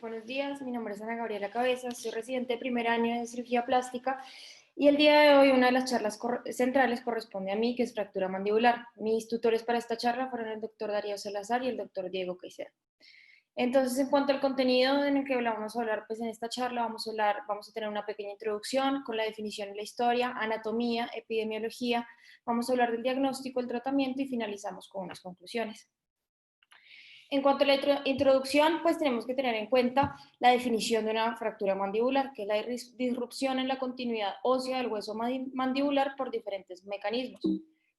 Buenos días, mi nombre es Ana Gabriela Cabeza, soy residente de primer año de cirugía plástica y el día de hoy una de las charlas centrales corresponde a mí, que es fractura mandibular. Mis tutores para esta charla fueron el doctor Darío Salazar y el doctor Diego Caicedo. Entonces, en cuanto al contenido en el que vamos a hablar, pues en esta charla vamos a tener una pequeña introducción con la definición de la historia, anatomía, epidemiología, vamos a hablar del diagnóstico, el tratamiento y finalizamos con unas conclusiones. En cuanto a la introducción, pues tenemos que tener en cuenta la definición de una fractura mandibular, que es la disrupción en la continuidad ósea del hueso mandibular por diferentes mecanismos.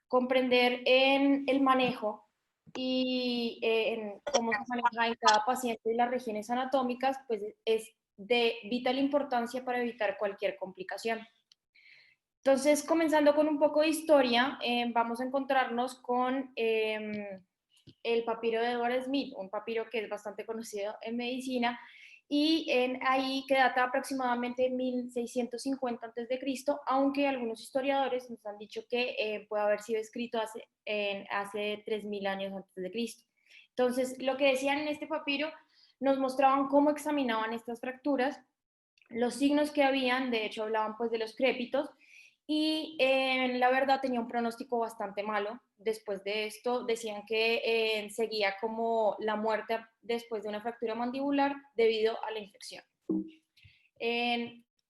Comprender en el manejo y en cómo se maneja en cada paciente y las regiones anatómicas, pues es de vital importancia para evitar cualquier complicación. Entonces, comenzando con un poco de historia, vamos a encontrarnos con el papiro de Edward Smith, un papiro que es bastante conocido en medicina, y ahí que data aproximadamente de 1650 a.C., aunque algunos historiadores nos han dicho que puede haber sido escrito hace 3000 años antes de Cristo. Entonces, lo que decían en este papiro nos mostraban cómo examinaban estas fracturas, los signos que habían, de hecho hablaban pues de los crépitos, y la verdad tenía un pronóstico bastante malo. Después de esto decían que seguía como la muerte después de una fractura mandibular debido a la infección.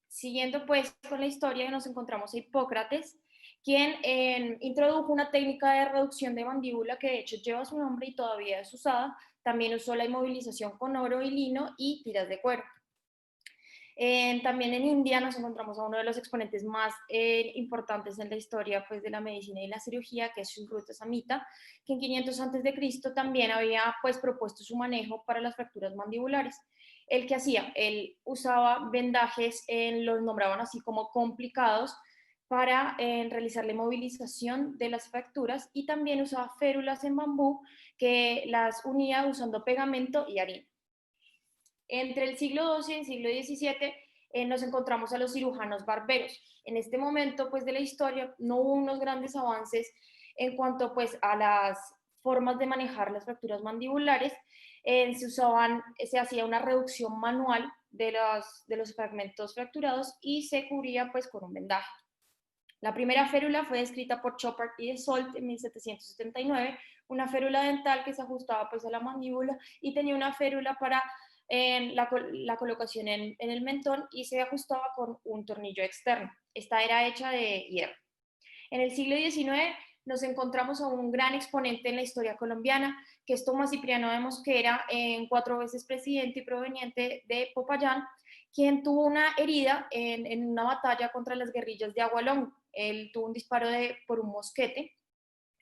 Siguiendo pues con la historia, nos encontramos a Hipócrates, quien introdujo una técnica de reducción de mandíbula que de hecho lleva su nombre y todavía es usada. También usó la inmovilización con oro y lino y tiras de cuero. También en India nos encontramos a uno de los exponentes más importantes en la historia pues, de la medicina y la cirugía, que es Shuruta Samhita, que en 500 a.C. también había pues, propuesto su manejo para las fracturas mandibulares. ¿El que hacía? Él usaba vendajes, los nombraban así como complicados, para realizar la inmovilización de las fracturas, y también usaba férulas en bambú que las unía usando pegamento y harina. Entre el siglo XII y el siglo XVII nos encontramos a los cirujanos barberos. En este momento pues, de la historia no hubo unos grandes avances en cuanto pues, a las formas de manejar las fracturas mandibulares. Se hacía una reducción manual de los fragmentos fracturados y se cubría pues, con un vendaje. La primera férula fue descrita por Chopard y de Solt en 1779, una férula dental que se ajustaba pues, a la mandíbula y tenía una férula para la colocación en el mentón y se ajustaba con un tornillo externo. Esta era hecha de hierro. En el siglo XIX nos encontramos a un gran exponente en la historia colombiana, que es Tomás Cipriano de Mosquera, 4 veces presidente y proveniente de Popayán, quien tuvo una herida en una batalla contra las guerrillas de Agualón. Él tuvo un disparo por un mosquete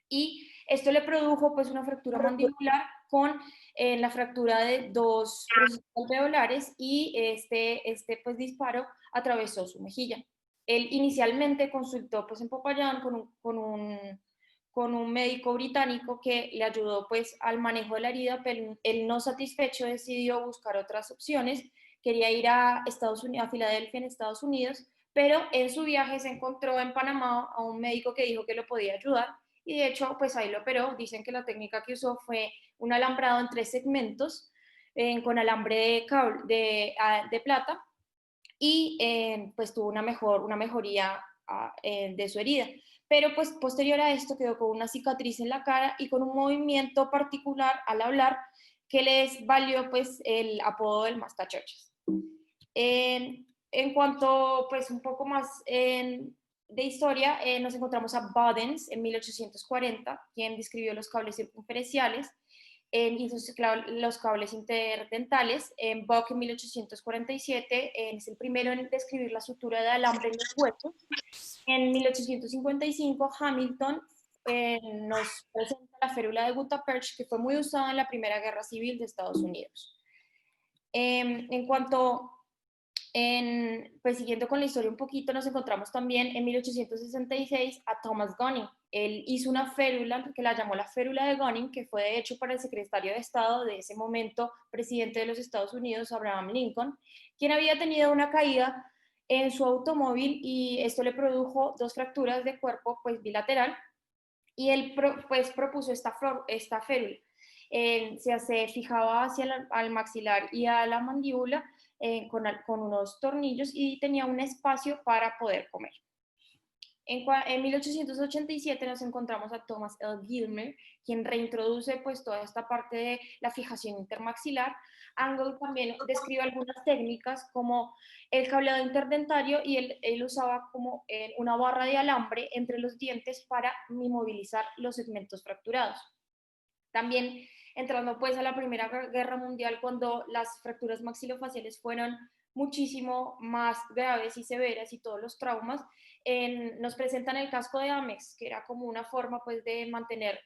y esto le produjo pues una fractura mandibular con la fractura de 2 procesos alveolares y este pues disparo atravesó su mejilla. Él inicialmente consultó pues en Popayán con un médico británico que le ayudó pues al manejo de la herida, pero él no satisfecho decidió buscar otras opciones. Quería ir a Estados Unidos, a Filadelfia en Estados Unidos, pero en su viaje se encontró en Panamá a un médico que dijo que lo podía ayudar y de hecho pues ahí lo operó. Dicen que la técnica que usó fue un alambrado en 3 segmentos con alambre de plata y pues tuvo una mejoría de su herida. Pero pues posterior a esto quedó con una cicatriz en la cara y con un movimiento particular al hablar que les valió pues el apodo del Mastachochas. En cuanto pues un poco más de historia, nos encontramos a Bodens en 1840, quien describió los cables circunferenciales, hizo los cables interdentales. En Buck en 1847 es el primero en describir la sutura de alambre en los huesos. En 1855 Hamilton nos presenta la férula de gutta percha, que fue muy usada en la Primera Guerra Civil de Estados Unidos. En cuanto pues siguiendo con la historia un poquito, nos encontramos también en 1866 a Thomas Gunning. Él hizo una férula que la llamó la férula de Gunning, que fue de hecho para el secretario de Estado de ese momento, presidente de los Estados Unidos, Abraham Lincoln, quien había tenido una caída en su automóvil y esto le produjo 2 fracturas de cuerpo pues bilateral y él pues propuso esta férula. se fijaba hacia al maxilar y a la mandíbula con unos tornillos y tenía un espacio para poder comer. En 1887 nos encontramos a Thomas L. Gilmer, quien reintroduce pues toda esta parte de la fijación intermaxilar. Angle también describe algunas técnicas como el cableado interdentario y él usaba como una barra de alambre entre los dientes para inmovilizar los segmentos fracturados. También entrando pues a la Primera Guerra Mundial, cuando las fracturas maxilofaciales fueron muchísimo más graves y severas y todos los traumas, nos presentan el casco de Amex, que era como una forma pues de mantener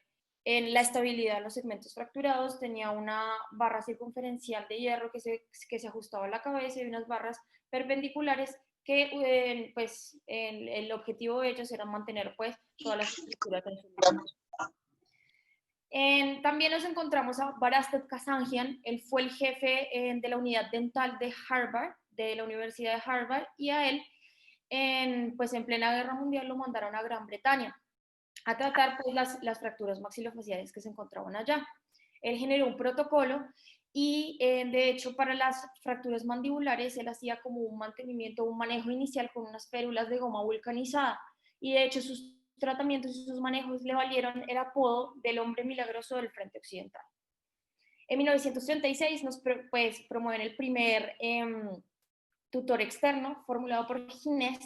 en la estabilidad de los segmentos fracturados. Tenía una barra circunferencial de hierro que se ajustaba a la cabeza y unas barras perpendiculares que pues el objetivo de ellos era mantener pues todas las estructuras en su lugar. También nos encontramos a Barastet Kazanjian. Él fue el jefe de la unidad dental de Harvard, de la Universidad de Harvard, y a él, pues en plena guerra mundial, lo mandaron a Gran Bretaña a tratar pues, las fracturas maxilofaciales que se encontraban allá. Él generó un protocolo y de hecho para las fracturas mandibulares él hacía como un mantenimiento, un manejo inicial con unas férulas de goma vulcanizada, y de hecho sus tratamientos y sus manejos le valieron el apodo del hombre milagroso del frente occidental. En 1936 pues, promueven el primer tutor externo formulado por Ginest,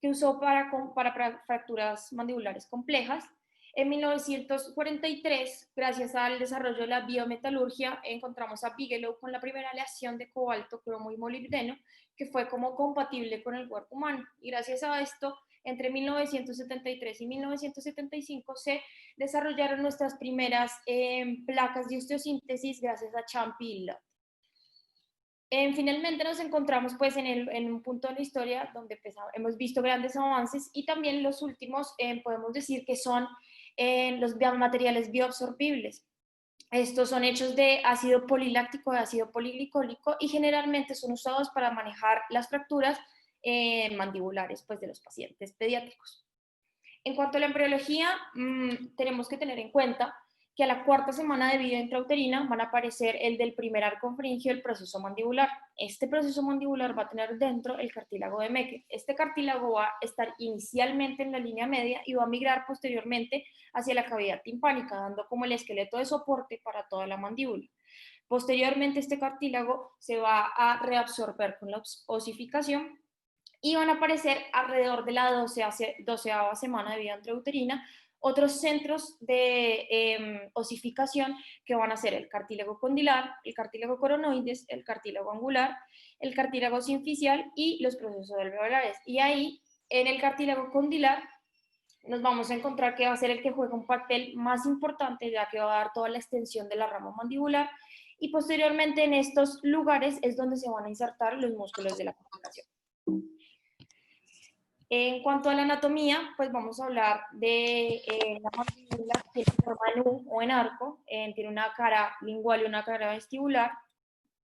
que usó para fracturas mandibulares complejas. En 1943, gracias al desarrollo de la biometalurgia, encontramos a Bigelow con la primera aleación de cobalto, cromo y molibdeno, que fue como compatible con el cuerpo humano. Y gracias a esto, entre 1973 y 1975 se desarrollaron nuestras primeras placas de osteosíntesis gracias a Champi. Finalmente nos encontramos pues en un punto de la historia donde pues, hemos visto grandes avances, y también los últimos podemos decir que son los materiales bioabsorbibles. Estos son hechos de ácido poliláctico, de ácido poliglicólico, y generalmente son usados para manejar las fracturas mandibulares pues, de los pacientes pediátricos. En cuanto a la embriología, tenemos que tener en cuenta que a la cuarta semana de vida intrauterina van a aparecer el del primer arco fringio, el proceso mandibular. Este proceso mandibular va a tener dentro el cartílago de Mecke. Este cartílago va a estar inicialmente en la línea media y va a migrar posteriormente hacia la cavidad timpánica, dando como el esqueleto de soporte para toda la mandíbula. Posteriormente, este cartílago se va a reabsorber con la osificación y van a aparecer alrededor de la 12ª semana de vida intrauterina otros centros de osificación, que van a ser el cartílago condilar, el cartílago coronoides, el cartílago angular, el cartílago sinficial y los procesos alveolares. Y ahí, en el cartílago condilar, nos vamos a encontrar que va a ser el que juega un papel más importante, ya que va a dar toda la extensión de la rama mandibular, y posteriormente en estos lugares es donde se van a insertar los músculos de la comunicación. En cuanto a la anatomía, pues vamos a hablar de la mandíbula, que se forma en U o en arco, tiene una cara lingual y una cara vestibular.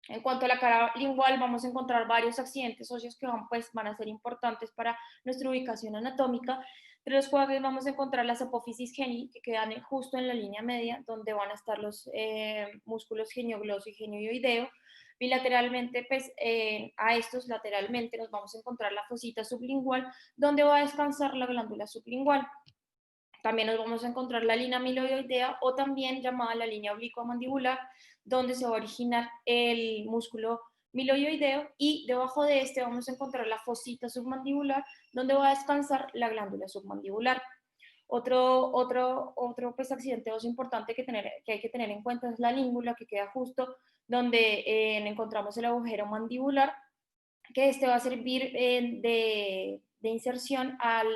En cuanto a la cara lingual, vamos a encontrar varios accidentes óseos que van a ser importantes para nuestra ubicación anatómica, entre los cuales vamos a encontrar las apófisis genii, que quedan justo en la línea media, donde van a estar los músculos geniogloso y genioideo. Bilateralmente, pues a estos lateralmente nos vamos a encontrar la fosita sublingual, donde va a descansar la glándula sublingual. También nos vamos a encontrar la línea miloioidea, o también llamada la línea oblicua mandibular, donde se va a originar el músculo miloioideo, y debajo de este vamos a encontrar la fosita submandibular, donde va a descansar la glándula submandibular. Otro pues, accidente óseo importante que hay que tener en cuenta es la língula, que queda justo donde encontramos el agujero mandibular, que este va a servir de inserción al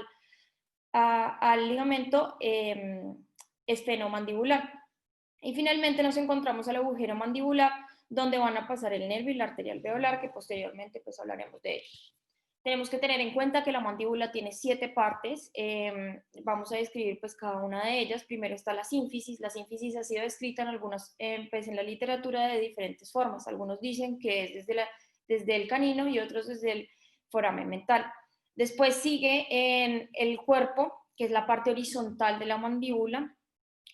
ligamento esfenomandibular. Y finalmente nos encontramos el agujero mandibular, donde van a pasar el nervio y la arteria alveolar, que posteriormente pues hablaremos de ellos. Tenemos que tener en cuenta que la mandíbula tiene 7 partes. Vamos a describir pues cada una de ellas. Primero está la sínfisis. La sínfisis ha sido descrita pues en la literatura de diferentes formas. Algunos dicen que es desde el canino y otros desde el foramen mental. Después sigue en el cuerpo, que es la parte horizontal de la mandíbula.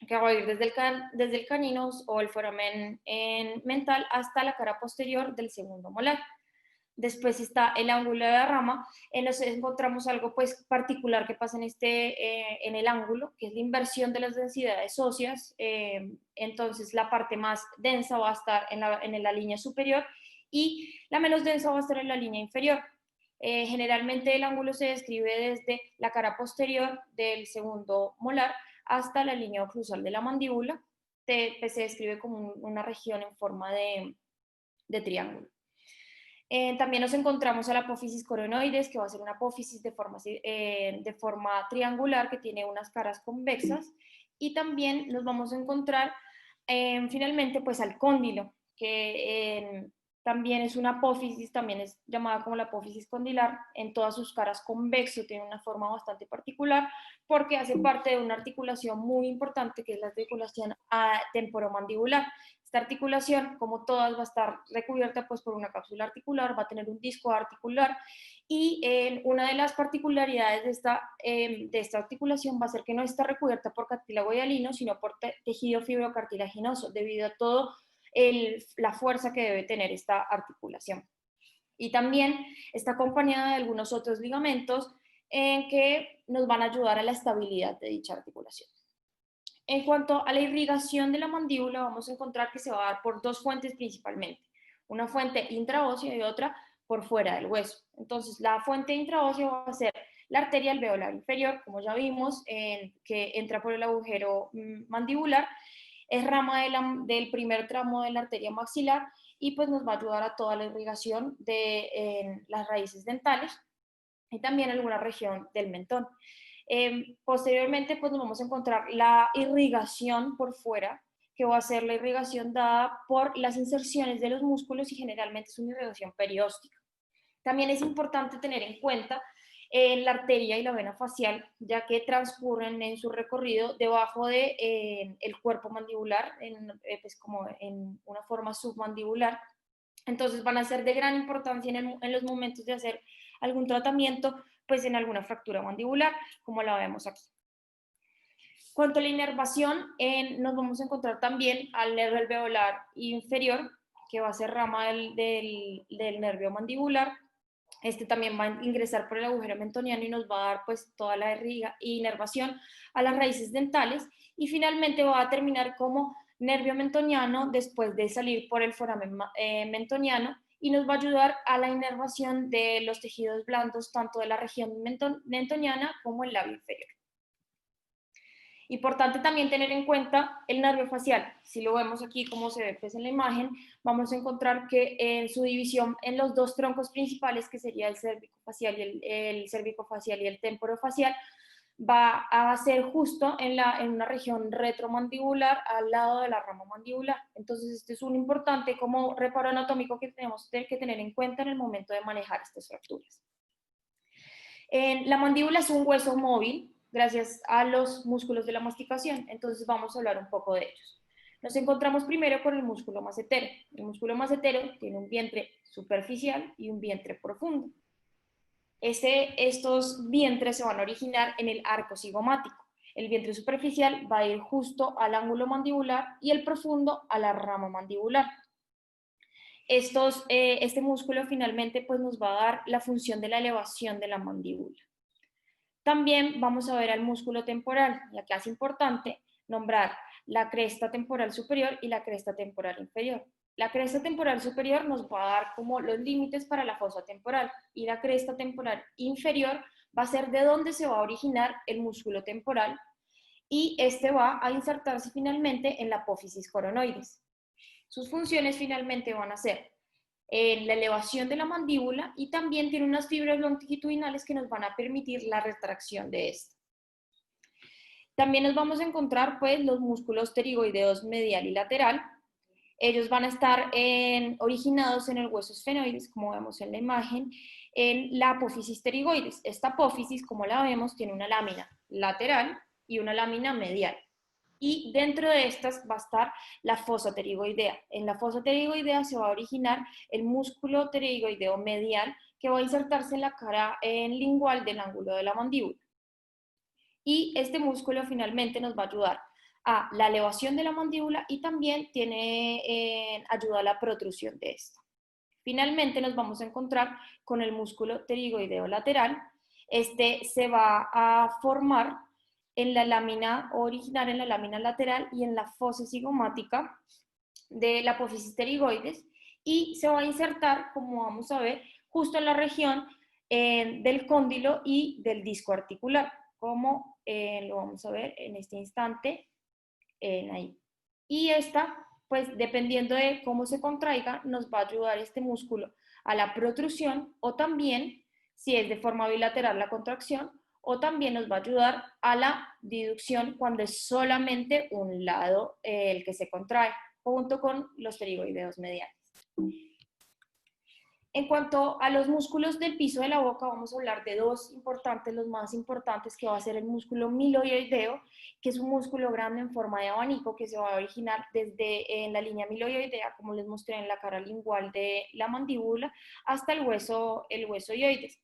que va a ir desde el canino o el foramen mental hasta la cara posterior del segundo molar. Después está el ángulo de la rama, en los que encontramos algo pues particular que pasa en el ángulo, que es la inversión de las densidades óseas. Entonces la parte más densa va a estar en la línea superior y la menos densa va a estar en la línea inferior. Generalmente el ángulo se describe desde la cara posterior del segundo molar hasta la línea oclusal de la mandíbula. Se describe como una región en forma de triángulo. También nos encontramos a la apófisis coronoides, que va a ser una apófisis de forma triangular que tiene unas caras convexas. Y también nos vamos a encontrar finalmente pues al cóndilo, que también es una apófisis, también es llamada como la apófisis condilar, en todas sus caras convexo, tiene una forma bastante particular, porque hace parte de una articulación muy importante, que es la articulación temporomandibular. Esta articulación, como todas, va a estar recubierta pues, por una cápsula articular, va a tener un disco articular, y una de las particularidades de esta articulación va a ser que no está recubierta por cartílago hialino, sino por tejido fibrocartilaginoso, debido a todo la fuerza que debe tener esta articulación. Y también está acompañada de algunos otros ligamentos que nos van a ayudar a la estabilidad de dicha articulación. En cuanto a la irrigación de la mandíbula, vamos a encontrar que se va a dar por dos fuentes principalmente. Una fuente intraósea y otra por fuera del hueso. Entonces, la fuente intraósea va a ser la arteria alveolar inferior, como ya vimos, que entra por el agujero mandibular, es rama del primer tramo de la arteria maxilar y pues nos va a ayudar a toda la irrigación de las raíces dentales y también alguna región del mentón. Posteriormente, pues nos vamos a encontrar la irrigación por fuera, que va a ser la irrigación dada por las inserciones de los músculos y generalmente es una irrigación perióstica. También es importante tener en cuenta la arteria y la vena facial, ya que transcurren en su recorrido debajo de el cuerpo mandibular, pues como en una forma submandibular. Entonces van a ser de gran importancia en los momentos de hacer algún tratamiento, pues en alguna fractura mandibular, como la vemos aquí. Cuanto a la inervación, nos vamos a encontrar también al nervio alveolar inferior, que va a ser rama del nervio mandibular. Este también va a ingresar por el agujero mentoniano y nos va a dar pues toda la inervación a las raíces dentales, y finalmente va a terminar como nervio mentoniano después de salir por el foramen mentoniano, y nos va a ayudar a la inervación de los tejidos blandos tanto de la región mentoniana como el labio inferior. Importante también tener en cuenta el nervio facial. Si lo vemos aquí como se ve pues en la imagen, vamos a encontrar que en su división en los dos troncos principales, que sería el cervicofacial y el temporofacial, va a ser justo en una región retromandibular al lado de la rama mandibular. Entonces este es un importante como reparo anatómico que tenemos que tener en cuenta en el momento de manejar estas fracturas. La mandíbula es un hueso móvil gracias a los músculos de la masticación, entonces vamos a hablar un poco de ellos. Nos encontramos primero con el músculo macetero. El músculo macetero tiene un vientre superficial y un vientre profundo. Estos vientres se van a originar en el arco cigomático. El vientre superficial va a ir justo al ángulo mandibular y el profundo a la rama mandibular. Este músculo finalmente pues, nos va a dar la función de la elevación de la mandíbula. También vamos a ver al músculo temporal, y acá es importante nombrar la cresta temporal superior y la cresta temporal inferior. La cresta temporal superior nos va a dar como los límites para la fosa temporal, y la cresta temporal inferior va a ser de donde se va a originar el músculo temporal, y este va a insertarse finalmente en la apófisis coronoides. Sus funciones finalmente van a ser la elevación de la mandíbula, y también tiene unas fibras longitudinales que nos van a permitir la retracción de esta. También nos vamos a encontrar pues los músculos pterigoideos medial y lateral. Ellos van a estar originados en el hueso esfenoides, como vemos en la imagen, en la apófisis pterigoides. Esta apófisis, como la vemos, tiene una lámina lateral y una lámina medial. Y dentro de estas va a estar la fosa pterigoidea. En la fosa pterigoidea se va a originar el músculo pterigoideo medial, que va a insertarse en la cara lingual del ángulo de la mandíbula. Y este músculo finalmente nos va a ayudar a la elevación de la mandíbula y también ayuda a la protrusión de esta. Finalmente nos vamos a encontrar con el músculo pterigoideo lateral. Este se va a formar en la lámina, originar en la lámina lateral y en la fosa cigomática de la apófisis pterigoides y se va a insertar, como vamos a ver, justo en la región del cóndilo y del disco articular, como lo vamos a ver en este instante, ahí. Y esta, pues dependiendo de cómo se contraiga, nos va a ayudar este músculo a la protrusión o también, si es de forma bilateral la contracción, o también nos va a ayudar a la diducción cuando es solamente un lado el que se contrae, junto con los pterigoideos mediales. En cuanto a los músculos del piso de la boca, vamos a hablar de dos importantes, los más importantes, que va a ser el músculo miloioideo, que es un músculo grande en forma de abanico que se va a originar desde la línea miloioidea, como les mostré en la cara lingual de la mandíbula, hasta el hueso ioides.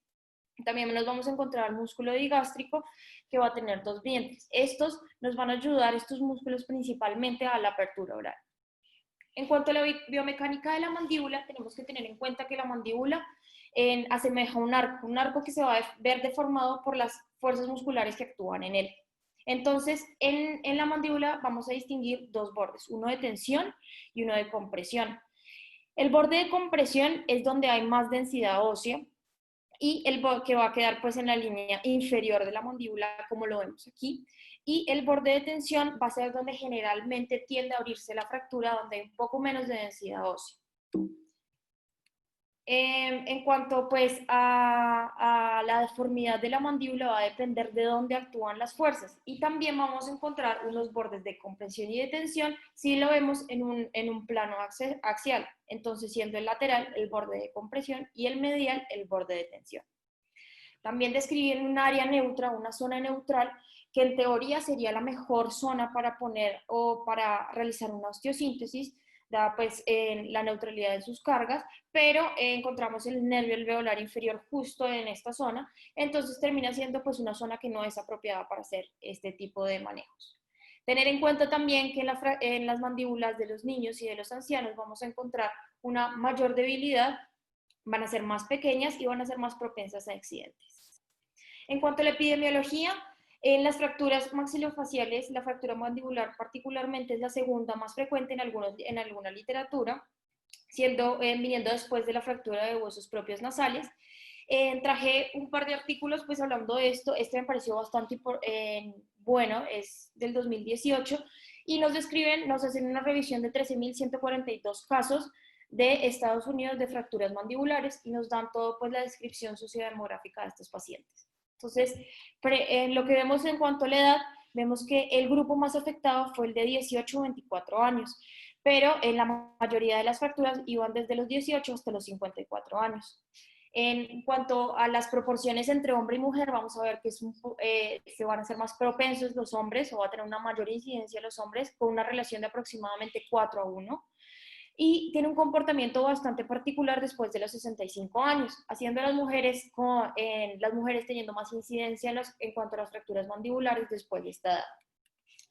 También nos vamos a encontrar el músculo digástrico, que va a tener dos dientes. Estos nos van a ayudar, estos músculos, principalmente a la apertura oral. En cuanto a la biomecánica de la mandíbula, tenemos que tener en cuenta que la mandíbula asemeja un arco que se va a ver deformado por las fuerzas musculares que actúan en él. Entonces, en la mandíbula vamos a distinguir dos bordes, uno de tensión y uno de compresión. El borde de compresión es donde hay más densidad ósea y el que va a quedar pues en la línea inferior de la mandíbula, como lo vemos aquí. Y el borde de tensión va a ser donde generalmente tiende a abrirse la fractura, donde hay un poco menos de densidad ósea. En cuanto pues a la deformidad de la mandíbula, va a depender de dónde actúan las fuerzas, y también vamos a encontrar unos bordes de compresión y de tensión si lo vemos en un plano axial, entonces siendo el lateral el borde de compresión y el medial el borde de tensión. También describir un área neutra, una zona neutral, que en teoría sería la mejor zona para poner o para realizar una osteosíntesis, dada pues la neutralidad de sus cargas, pero encontramos el nervio alveolar inferior justo en esta zona, entonces termina siendo pues una zona que no es apropiada para hacer este tipo de manejos. Tener en cuenta también que en las mandíbulas de los niños y de los ancianos vamos a encontrar una mayor debilidad, van a ser más pequeñas y van a ser más propensas a accidentes. En cuanto a la epidemiología, en las fracturas maxilofaciales, la fractura mandibular particularmente es la segunda más frecuente en alguna literatura, viniendo después de la fractura de huesos propios nasales. Traje un par de artículos pues hablando de esto. Este me pareció bastante bueno, es del 2018, y nos hacen una revisión de 13.142 casos de Estados Unidos de fracturas mandibulares y nos dan todo pues la descripción sociodemográfica de estos pacientes. Entonces, lo que vemos en cuanto a la edad, vemos que el grupo más afectado fue el de 18 a 24 años, pero en la mayoría de las fracturas iban desde los 18 hasta los 54 años. En cuanto a las proporciones entre hombre y mujer, vamos a ver que se van a ser más propensos los hombres, o va a tener una mayor incidencia los hombres, con una relación de aproximadamente 4 a 1. Y tiene un comportamiento bastante particular después de los 65 años, haciendo a las mujeres teniendo más incidencia en cuanto a las fracturas mandibulares después de esta edad.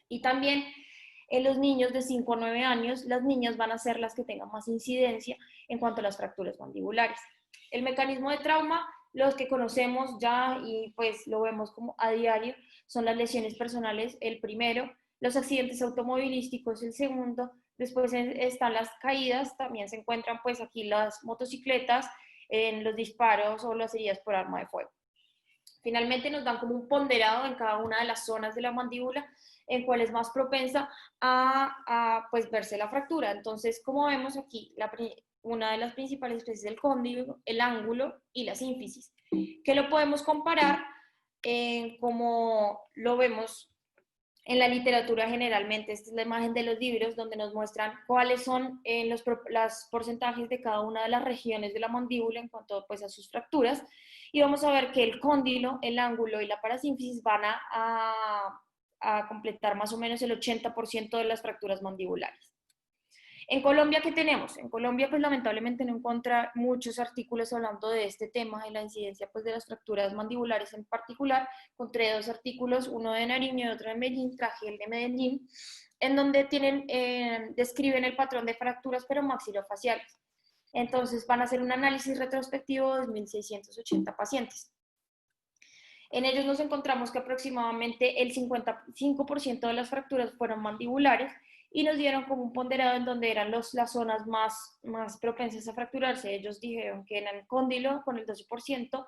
Y también en los niños de 5 a 9 años, las niñas van a ser las que tengan más incidencia en cuanto a las fracturas mandibulares. El mecanismo de trauma, los que conocemos ya y pues lo vemos como a diario, son las lesiones personales el primero, los accidentes automovilísticos el segundo, después están las caídas, también se encuentran pues aquí las motocicletas, en los disparos o las heridas por arma de fuego. Finalmente nos dan como un ponderado en cada una de las zonas de la mandíbula en cuál es más propensa a pues verse la fractura. Entonces, como vemos aquí, una de las principales especies del cóndilo, el ángulo y la sínfisis, que lo podemos comparar como lo vemos en la literatura generalmente. Esta es la imagen de los libros donde nos muestran cuáles son los porcentajes de cada una de las regiones de la mandíbula en cuanto pues, a sus fracturas, y vamos a ver que el cóndilo, el ángulo y la parasínfisis van a completar más o menos el 80% de las fracturas mandibulares. En Colombia, ¿qué tenemos? En Colombia, pues lamentablemente no encuentra muchos artículos hablando de este tema, de la incidencia pues, de las fracturas mandibulares en particular. Encontré dos artículos, uno de Nariño y otro de Medellín, traje el de Medellín, en donde describen el patrón de fracturas, pero maxilofaciales. Entonces van a hacer un análisis retrospectivo de 2.680 pacientes. En ellos nos encontramos que aproximadamente el 55% de las fracturas fueron mandibulares y nos dieron como un ponderado en donde eran las zonas más propensas a fracturarse. Ellos dijeron que eran cóndilo con el 12%,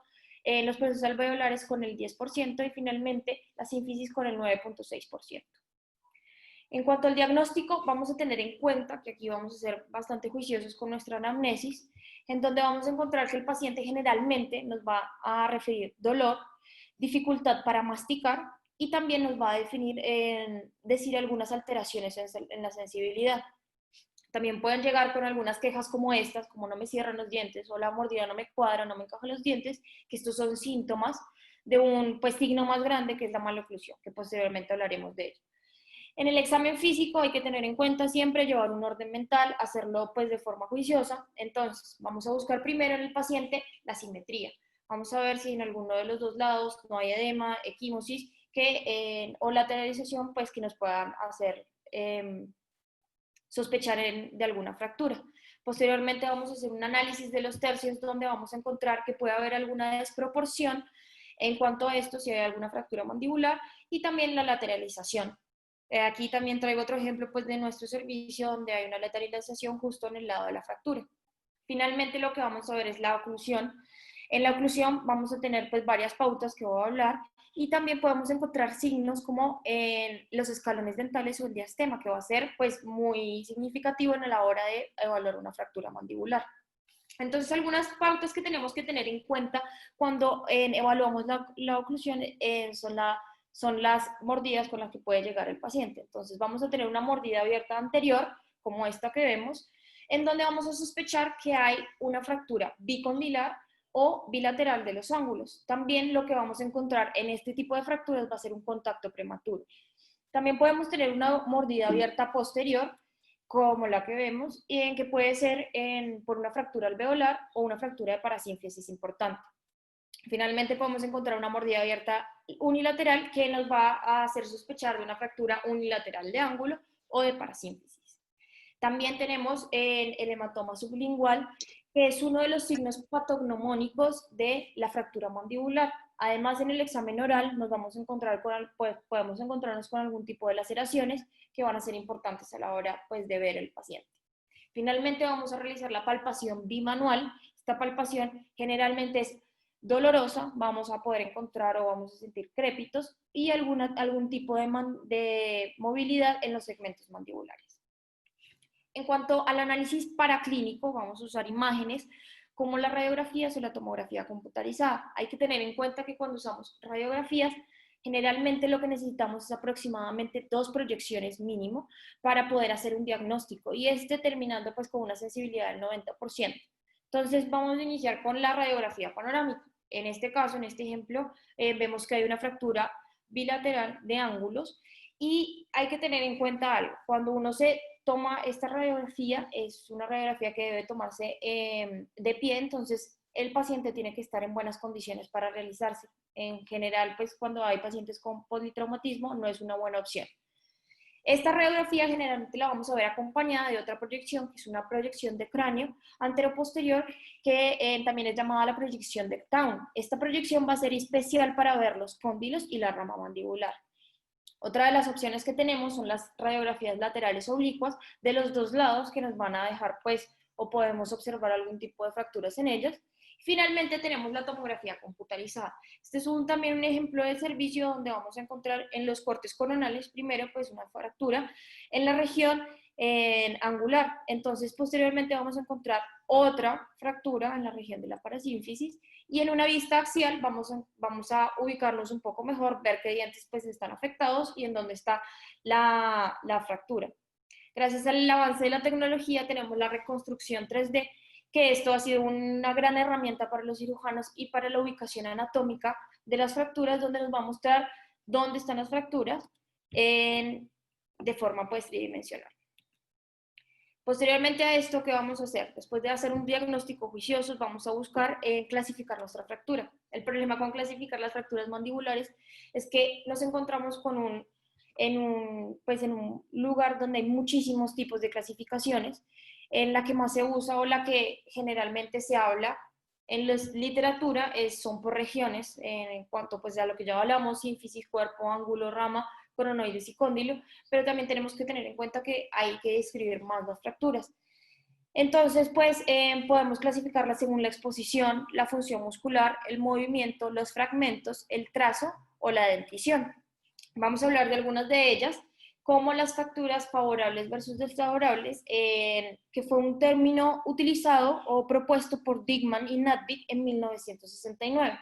los procesos alveolares con el 10% y finalmente la sínfisis con el 9.6%. En cuanto al diagnóstico, vamos a tener en cuenta que aquí vamos a ser bastante juiciosos con nuestra anamnesis, en donde vamos a encontrar que el paciente generalmente nos va a referir dolor, dificultad para masticar y también nos va a decir algunas alteraciones en la sensibilidad. También pueden llegar con algunas quejas como estas, como no me cierran los dientes o la mordida no me cuadra, no me encajan los dientes, que estos son síntomas de un signo más grande que es la maloclusión, que posteriormente hablaremos de ello. En el examen físico hay que tener en cuenta siempre llevar un orden mental, hacerlo pues de forma juiciosa. Entonces, vamos a buscar primero en el paciente la simetría. Vamos a ver si en alguno de los dos lados no hay edema, equimosis o lateralización, pues que nos puedan hacer sospechar de alguna fractura. Posteriormente vamos a hacer un análisis de los tercios donde vamos a encontrar que puede haber alguna desproporción en cuanto a esto, si hay alguna fractura mandibular y también la lateralización. Aquí también traigo otro ejemplo pues, de nuestro servicio donde hay una lateralización justo en el lado de la fractura. Finalmente lo que vamos a ver es la oclusión. En la oclusión vamos a tener pues, varias pautas que voy a hablar y también podemos encontrar signos como en los escalones dentales o el diastema, que va a ser pues, muy significativo en la hora de evaluar una fractura mandibular. Entonces, algunas pautas que tenemos que tener en cuenta cuando evaluamos la oclusión son las mordidas con las que puede llegar el paciente. Entonces vamos a tener una mordida abierta anterior, como esta que vemos, en donde vamos a sospechar que hay una fractura bicondilar o bilateral de los ángulos. También lo que vamos a encontrar en este tipo de fracturas va a ser un contacto prematuro. También podemos tener una mordida abierta posterior, como la que vemos, y en que puede ser por una fractura alveolar o una fractura de parasínfisis importante. Finalmente podemos encontrar una mordida abierta unilateral que nos va a hacer sospechar de una fractura unilateral de ángulo o de parasínfisis. También tenemos el hematoma sublingual, que es uno de los signos patognomónicos de la fractura mandibular. Además, en el examen oral nos vamos a encontrar podemos encontrarnos con algún tipo de laceraciones que van a ser importantes a la hora pues, de ver el paciente. Finalmente vamos a realizar la palpación bimanual. Esta palpación generalmente es dolorosa, vamos a poder encontrar o vamos a sentir crépitos y algún tipo de movilidad en los segmentos mandibulares. En cuanto al análisis paraclínico, vamos a usar imágenes como las radiografías o la tomografía computarizada. Hay que tener en cuenta que cuando usamos radiografías, generalmente lo que necesitamos es aproximadamente 2 proyecciones mínimo para poder hacer un diagnóstico y terminando pues con una sensibilidad del 90%. Entonces vamos a iniciar con la radiografía panorámica. En este caso, en este ejemplo, vemos que hay una fractura bilateral de ángulos y hay que tener en cuenta algo. Cuando uno se toma esta radiografía, es una radiografía que debe tomarse de pie, entonces el paciente tiene que estar en buenas condiciones para realizarse. En general, pues cuando hay pacientes con politraumatismo, no es una buena opción. Esta radiografía generalmente la vamos a ver acompañada de otra proyección, que es una proyección de cráneo anteroposterior, que también es llamada la proyección de Town. Esta proyección va a ser especial para ver los cóndilos y la rama mandibular. Otra de las opciones que tenemos son las radiografías laterales oblicuas de los dos lados, que nos van a dejar, pues, o podemos observar algún tipo de fracturas en ellas. Finalmente tenemos la tomografía computarizada. Este es también un ejemplo de servicio donde vamos a encontrar en los cortes coronales, primero pues una fractura en la región angular. Entonces posteriormente vamos a encontrar otra fractura en la región de la parasínfisis y en una vista axial vamos a ubicarnos un poco mejor, ver qué dientes pues están afectados y en dónde está la fractura. Gracias al avance de la tecnología tenemos la reconstrucción 3D, que esto ha sido una gran herramienta para los cirujanos y para la ubicación anatómica de las fracturas, donde nos va a mostrar dónde están las fracturas de forma pues tridimensional. Posteriormente a esto, ¿qué vamos a hacer? Después de hacer un diagnóstico juicioso, vamos a buscar clasificar nuestra fractura. El problema con clasificar las fracturas mandibulares es que nos encontramos pues en un lugar donde hay muchísimos tipos de clasificaciones. En la que más se usa o la que generalmente se habla en la literatura son por regiones, en cuanto pues a lo que ya hablamos, sínfisis, cuerpo, ángulo, rama, coronoides y cóndilo, pero también tenemos que tener en cuenta que hay que describir más las fracturas. Entonces, pues podemos clasificarlas según la exposición, la función muscular, el movimiento, los fragmentos, el trazo o la dentición. Vamos a hablar de algunas de ellas, como las fracturas favorables versus desfavorables, que fue un término utilizado o propuesto por Dickman y Nadvik en 1969.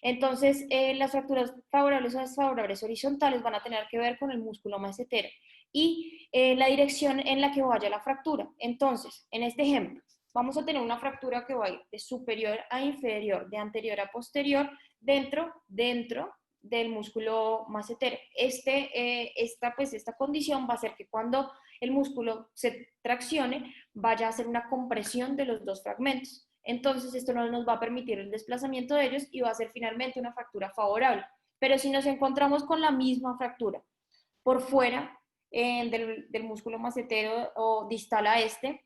Entonces, las fracturas favorables o desfavorables horizontales van a tener que ver con el músculo macetero y la dirección en la que vaya la fractura. Entonces, en este ejemplo, vamos a tener una fractura que va a ir de superior a inferior, de anterior a posterior, dentro del músculo macetero. Esta condición va a hacer que cuando el músculo se traccione, vaya a hacer una compresión de los dos fragmentos. Entonces, esto no nos va a permitir el desplazamiento de ellos y va a ser finalmente una fractura favorable. Pero si nos encontramos con la misma fractura por fuera del músculo macetero o distal a este,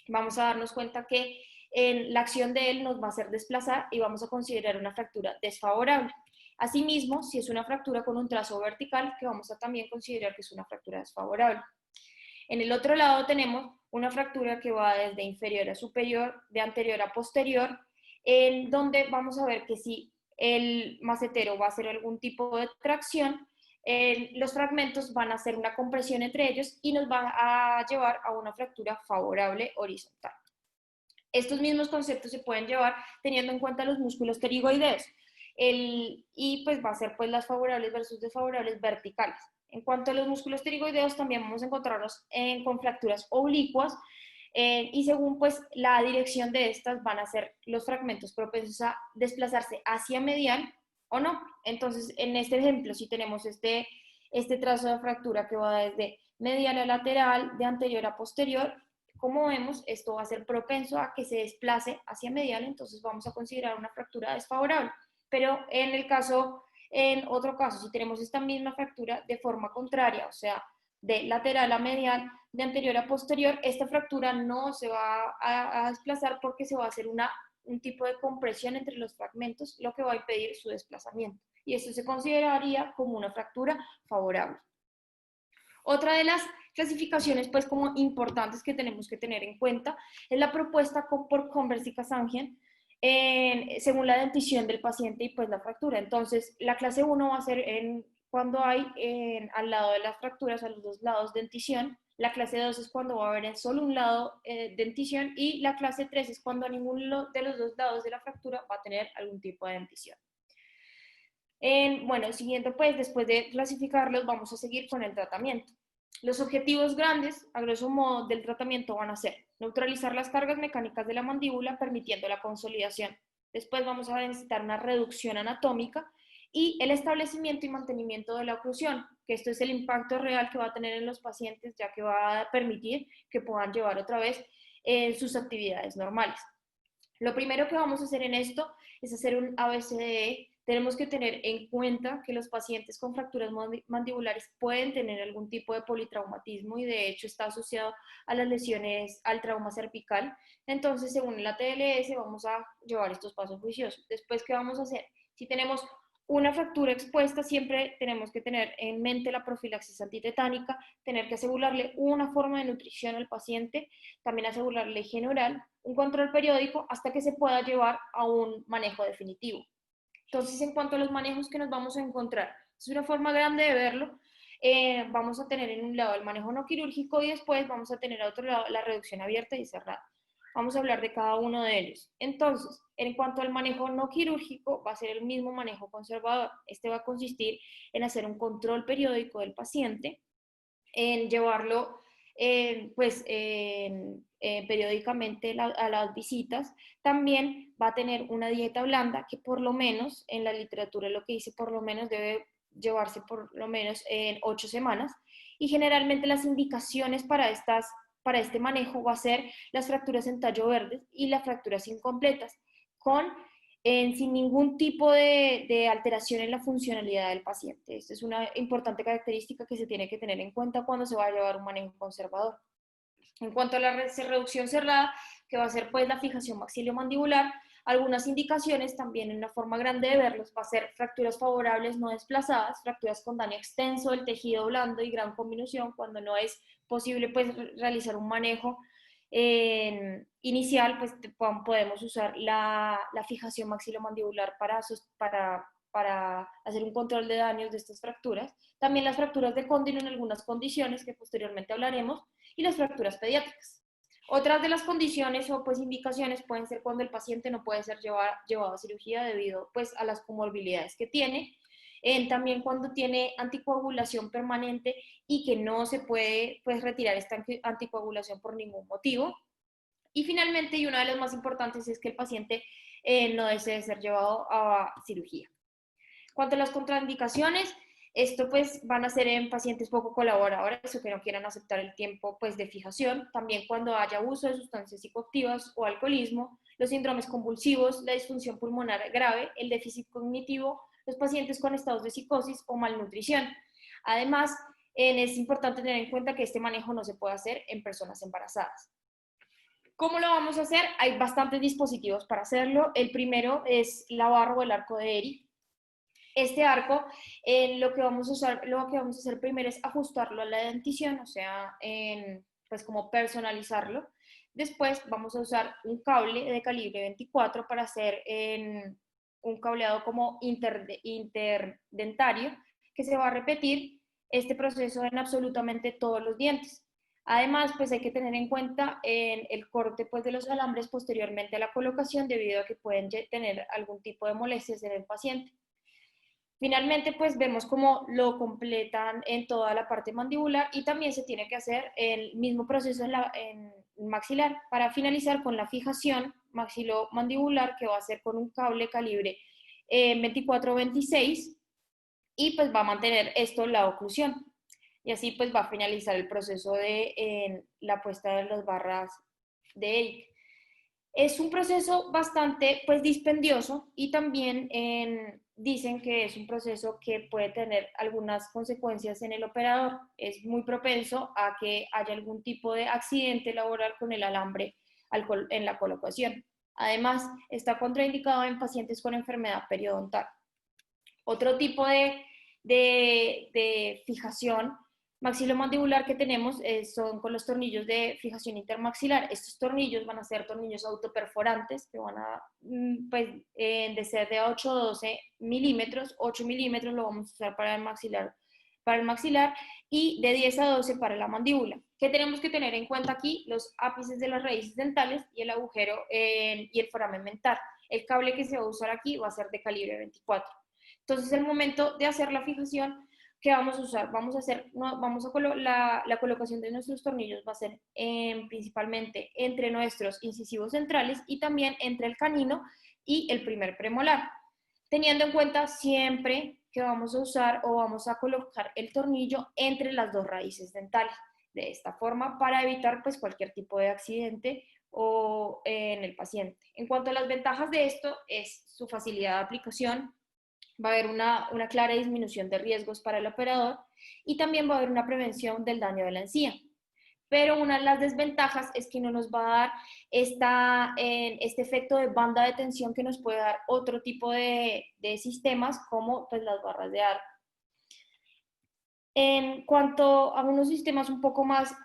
vamos a darnos cuenta que la acción de él nos va a hacer desplazar y vamos a considerar una fractura desfavorable. Asimismo, si es una fractura con un trazo vertical, que vamos a también considerar que es una fractura desfavorable. En el otro lado tenemos una fractura que va desde inferior a superior, de anterior a posterior, en donde vamos a ver que si el macetero va a hacer algún tipo de tracción, los fragmentos van a hacer una compresión entre ellos y nos van a llevar a una fractura favorable horizontal. Estos mismos conceptos se pueden llevar teniendo en cuenta los músculos pterigoideos. Y pues va a ser pues las favorables versus desfavorables verticales. En cuanto a los músculos pterigoideos, también vamos a encontrarnos con fracturas oblicuas y según pues la dirección de estas van a ser los fragmentos propensos a desplazarse hacia medial o no. Entonces, en este ejemplo, si tenemos este trazo de fractura que va desde medial a lateral, de anterior a posterior, como vemos, esto va a ser propenso a que se desplace hacia medial, entonces vamos a considerar una fractura desfavorable. Pero en otro caso, si tenemos esta misma fractura de forma contraria, o sea, de lateral a medial, de anterior a posterior, esta fractura no se va a desplazar porque se va a hacer un tipo de compresión entre los fragmentos, lo que va a impedir su desplazamiento. Y esto se consideraría como una fractura favorable. Otra de las clasificaciones pues como importantes que tenemos que tener en cuenta es la propuesta por Converse y Kazanjian según la dentición del paciente y pues la fractura. Entonces, la clase 1 va a ser cuando hay al lado de las fracturas, a los dos lados, dentición. La clase 2 es cuando va a haber en solo un lado dentición y la clase 3 es cuando a ninguno de los dos lados de la fractura va a tener algún tipo de dentición. Bueno, siguiendo pues, después de clasificarlos, vamos a seguir con el tratamiento. Los objetivos grandes, a grosso modo, del tratamiento van a ser neutralizar las cargas mecánicas de la mandíbula, permitiendo la consolidación. Después vamos a necesitar una reducción anatómica y el establecimiento y mantenimiento de la oclusión, que esto es el impacto real que va a tener en los pacientes, ya que va a permitir que puedan llevar otra vez sus actividades normales. Lo primero que vamos a hacer en esto es hacer un ABCDE. Tenemos que tener en cuenta que los pacientes con fracturas mandibulares pueden tener algún tipo de politraumatismo y de hecho está asociado a las lesiones, al trauma cervical. Entonces, según la TLS, vamos a llevar estos pasos juiciosos. Después, ¿qué vamos a hacer? Si tenemos una fractura expuesta, siempre tenemos que tener en mente la profilaxis antitetánica, tener que asegurarle una forma de nutrición al paciente, también asegurarle higiene oral, un control periódico hasta que se pueda llevar a un manejo definitivo. Entonces, en cuanto a los manejos que nos vamos a encontrar, es una forma grande de verlo. Vamos a tener en un lado el manejo no quirúrgico y después vamos a tener a otro lado la reducción abierta y cerrada. Vamos a hablar de cada uno de ellos. Entonces, en cuanto al manejo no quirúrgico, va a ser el mismo manejo conservador. Este va a consistir en hacer un control periódico del paciente, en llevarlo periódicamente a las visitas. También va a tener una dieta blanda que por lo menos, en la literatura lo que dice, por lo menos debe llevarse por lo menos en 8 semanas. Y generalmente las indicaciones para estas para este manejo va a ser las fracturas en tallo verde y las fracturas incompletas, sin ningún tipo de alteración en la funcionalidad del paciente. Esta es una importante característica que se tiene que tener en cuenta cuando se va a llevar un manejo conservador. En cuanto a la reducción cerrada, que va a ser pues la fijación maxilomandibular, algunas indicaciones, también una forma grande de verlos, va a ser fracturas favorables no desplazadas, fracturas con daño extenso del tejido blando y gran conminución, cuando no es posible pues realizar un manejo inicial, pues podemos usar la fijación maxilomandibular para hacer un control de daños de estas fracturas. También las fracturas de cóndilo en algunas condiciones que posteriormente hablaremos, y las fracturas pediátricas. Otras de las condiciones o pues indicaciones pueden ser cuando el paciente no puede ser llevado a cirugía debido pues a las comorbilidades que tiene, también cuando tiene anticoagulación permanente y que no se puede pues retirar esta anticoagulación por ningún motivo. Y finalmente, y una de las más importantes, es que el paciente no desee ser llevado a cirugía. Cuanto a las contraindicaciones, esto pues van a ser en pacientes poco colaboradores o que no quieran aceptar el tiempo pues de fijación, también cuando haya uso de sustancias psicoactivas o alcoholismo, los síndromes convulsivos, la disfunción pulmonar grave, el déficit cognitivo, los pacientes con estados de psicosis o malnutrición. Además, es importante tener en cuenta que este manejo no se puede hacer en personas embarazadas. ¿Cómo lo vamos a hacer? Hay bastantes dispositivos para hacerlo. El primero es la barra o el arco de Ehri. Este arco, lo que vamos a hacer primero es ajustarlo a la dentición, o sea, pues como personalizarlo. Después vamos a usar un cable de calibre 24 para hacer un cableado como interdentario, que se va a repetir este proceso en absolutamente todos los dientes. Además, pues hay que tener en cuenta el corte pues, de los alambres posteriormente a la colocación, debido a que pueden tener algún tipo de molestias en el paciente. Finalmente, pues vemos cómo lo completan en toda la parte mandibular, y también se tiene que hacer el mismo proceso en maxilar, para finalizar con la fijación maxilomandibular, que va a ser con un cable calibre 24-26, y pues va a mantener esto la oclusión. Y así pues va a finalizar el proceso de la puesta de las barras de Ehri. Es un proceso bastante pues dispendioso, y también dicen que es un proceso que puede tener algunas consecuencias en el operador. Es muy propenso a que haya algún tipo de accidente laboral con el alambre en la colocación. Además, está contraindicado en pacientes con enfermedad periodontal. Otro tipo de fijación maxilomandibular que tenemos son con los tornillos de fijación intermaxilar. Estos tornillos van a ser tornillos autoperforantes que van a pues, de ser de 8 a 12 milímetros. 8 milímetros lo vamos a usar para el maxilar, y de 10 a 12 para la mandíbula. ¿Qué tenemos que tener en cuenta aquí? Los ápices de las raíces dentales y el agujero y el foramen mental. El cable que se va a usar aquí va a ser de calibre 24. Entonces, el momento de hacer la fijación, ¿qué vamos a usar? La colocación de nuestros tornillos va a ser principalmente entre nuestros incisivos centrales y también entre el canino y el primer premolar, teniendo en cuenta siempre que vamos a usar o vamos a colocar el tornillo entre las dos raíces dentales. De esta forma, para evitar pues cualquier tipo de accidente en el paciente. En cuanto a las ventajas de esto, es su facilidad de aplicación. Va a haber una clara disminución de riesgos para el operador, y también va a haber una prevención del daño de la encía. Pero una de las desventajas es que no nos va a dar este efecto de banda de tensión que nos puede dar otro tipo de sistemas, como pues, las barras de arco. En cuanto a unos sistemas un poco más